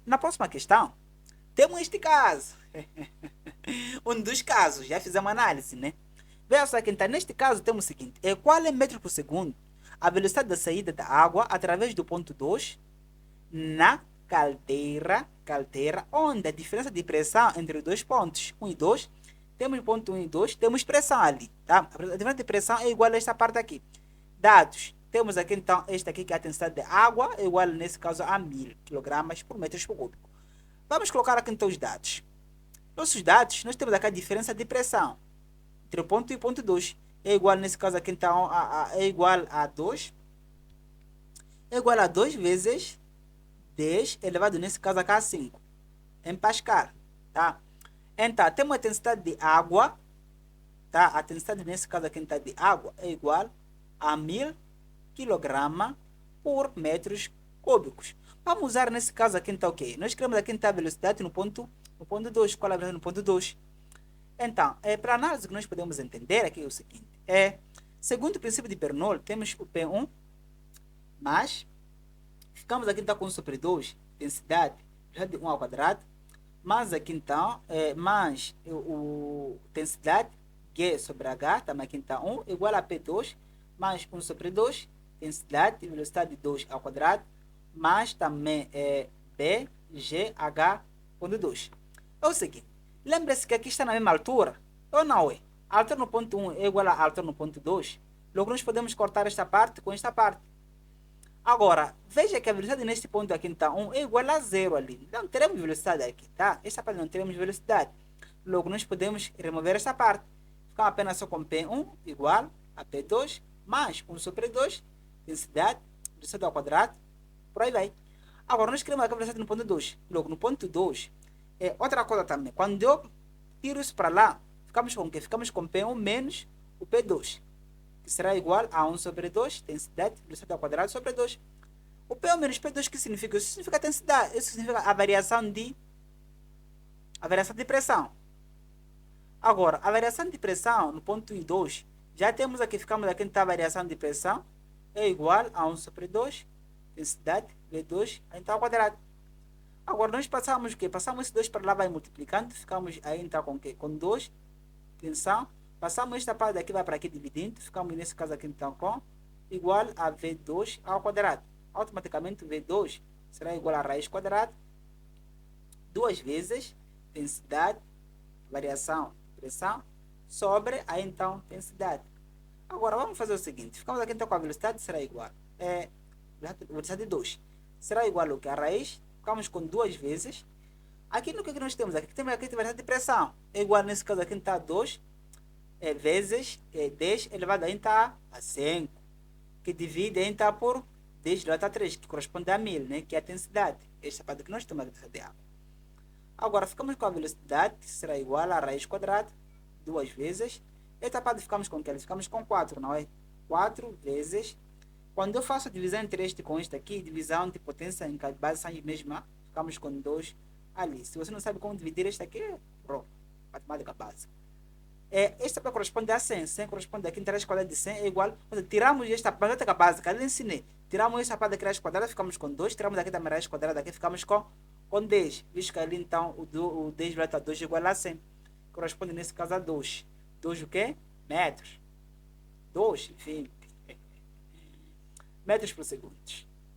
Na próxima questão, temos este caso. Um dos casos, já fizemos análise, né? Veja só aqui então. Neste caso, temos o seguinte. Qual é metro por segundo a velocidade da saída da água através do ponto 2 na caldeira, onde a diferença de pressão entre os dois pontos 1 e 2, temos ponto 1 e 2, temos pressão ali, tá? A diferença de pressão é igual a esta parte aqui. Dados, temos aqui então, esta aqui que é a densidade de água, é igual nesse caso a 1000 kg por metro cúbico. Vamos colocar aqui então os dados. Nossos dados, nós temos aqui a diferença de pressão entre o ponto e o ponto 2. É igual nesse caso aqui então, é igual a 2. É igual a 2 vezes 10 elevado nesse caso aqui a 5 em Pascal, tá? Então, temos a densidade de água, tá? A densidade nesse caso aqui então, de água é igual a 1000 kg por metros cúbicos. Vamos usar nesse caso aqui então o quê? Nós queremos aqui então a velocidade no ponto 2. Qual é a velocidade no ponto 2? Então, para análise que nós podemos entender aqui é o seguinte. Segundo o princípio de Bernoulli, temos o P1 mais, ficamos aqui então com 1 sobre 2, densidade de 1 ao quadrado, mais aqui então, mais o densidade G sobre H, também aqui então 1, igual a P2, mais 1 sobre 2, densidade e velocidade de 2 ao quadrado, mais também BGH.2. É o seguinte, lembre-se que aqui está na mesma altura, ou não é? A altura no ponto 1 é igual a altura no ponto 2, logo nós podemos cortar esta parte com esta parte. Agora, veja que a velocidade neste ponto aqui então 1 é igual a 0 ali. Não teremos velocidade aqui, tá? Esta parte não teremos velocidade. Logo, nós podemos remover esta parte. Fica apenas só com P1 igual a P2 mais 1 sobre 2, densidade, velocidade ao quadrado, por aí vai. Agora, nós queremos a velocidade no ponto 2. Logo, no ponto 2, outra coisa também. Quando eu tiro isso para lá, ficamos com o quê? Ficamos com P1 menos o P2. Que será igual a 1 sobre 2, densidade, velocidade ao quadrado sobre 2. O P1 menos P2, que significa? Isso significa densidade, isso significa a variação de pressão. Agora, a variação de pressão no ponto 1 e 2, já temos aqui, ficamos aqui, então a variação de pressão é igual a 1 sobre 2, densidade, V2, então ao quadrado. Agora, nós passamos o quê? Passamos esse 2 para lá, vai multiplicando, ficamos aí então com o quê? Com 2, tensão. Passamos esta parte daqui, vai para aqui dividindo. Ficamos nesse caso aqui então com igual a V2 ao quadrado. Automaticamente V2 será igual a raiz quadrada 2 vezes densidade, variação de pressão, sobre a então densidade. Agora vamos fazer o seguinte. Ficamos aqui então com a velocidade, será igual. Velocidade de 2. Será igual ao que? A raiz. Ficamos com 2 vezes. Aqui no que nós temos? Aqui temos aqui a velocidade de pressão. É igual nesse caso aqui está 2 vezes 10 elevado a 5, que divide então por 10 elevado a 3, que corresponde a 1000, né? Que é a densidade. Esta parte que nós temos aqui de água. Agora, ficamos com a velocidade, que será igual a raiz quadrada, 2 vezes. Esta parte ficamos com o que? Ficamos com 4, não é? 4 vezes. Quando eu faço a divisão entre este com este aqui, divisão de potência em que as bases são as mesmas, ficamos com 2 ali. Se você não sabe como dividir este aqui, pronto, matemática básica. Esta para corresponde a 100, 100 corresponde a 15 raiz quadrada de 100 é igual, tiramos esta matemática básica, ali ensinei, tiramos esta parte daqui raiz quadrada, ficamos com 2, tiramos daqui também raiz quadrada, aqui ficamos com 10, visto que ali então o 10 vai estar 2 igual a 100, corresponde nesse caso a 2, 2 o quê? Metros, 2, enfim, metros por segundo,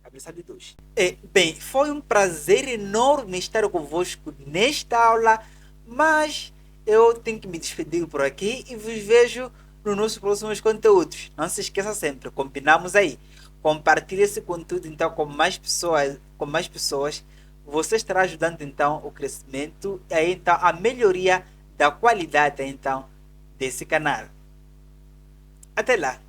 a velocidade de 2. Bem, foi um prazer enorme estar convosco nesta aula, mas eu tenho que me despedir por aqui e vos vejo nos nossos próximos conteúdos. Não se esqueça sempre, combinamos aí. Compartilhe esse conteúdo então com mais pessoas. Você estará ajudando então o crescimento e aí então a melhoria da qualidade então desse canal. Até lá.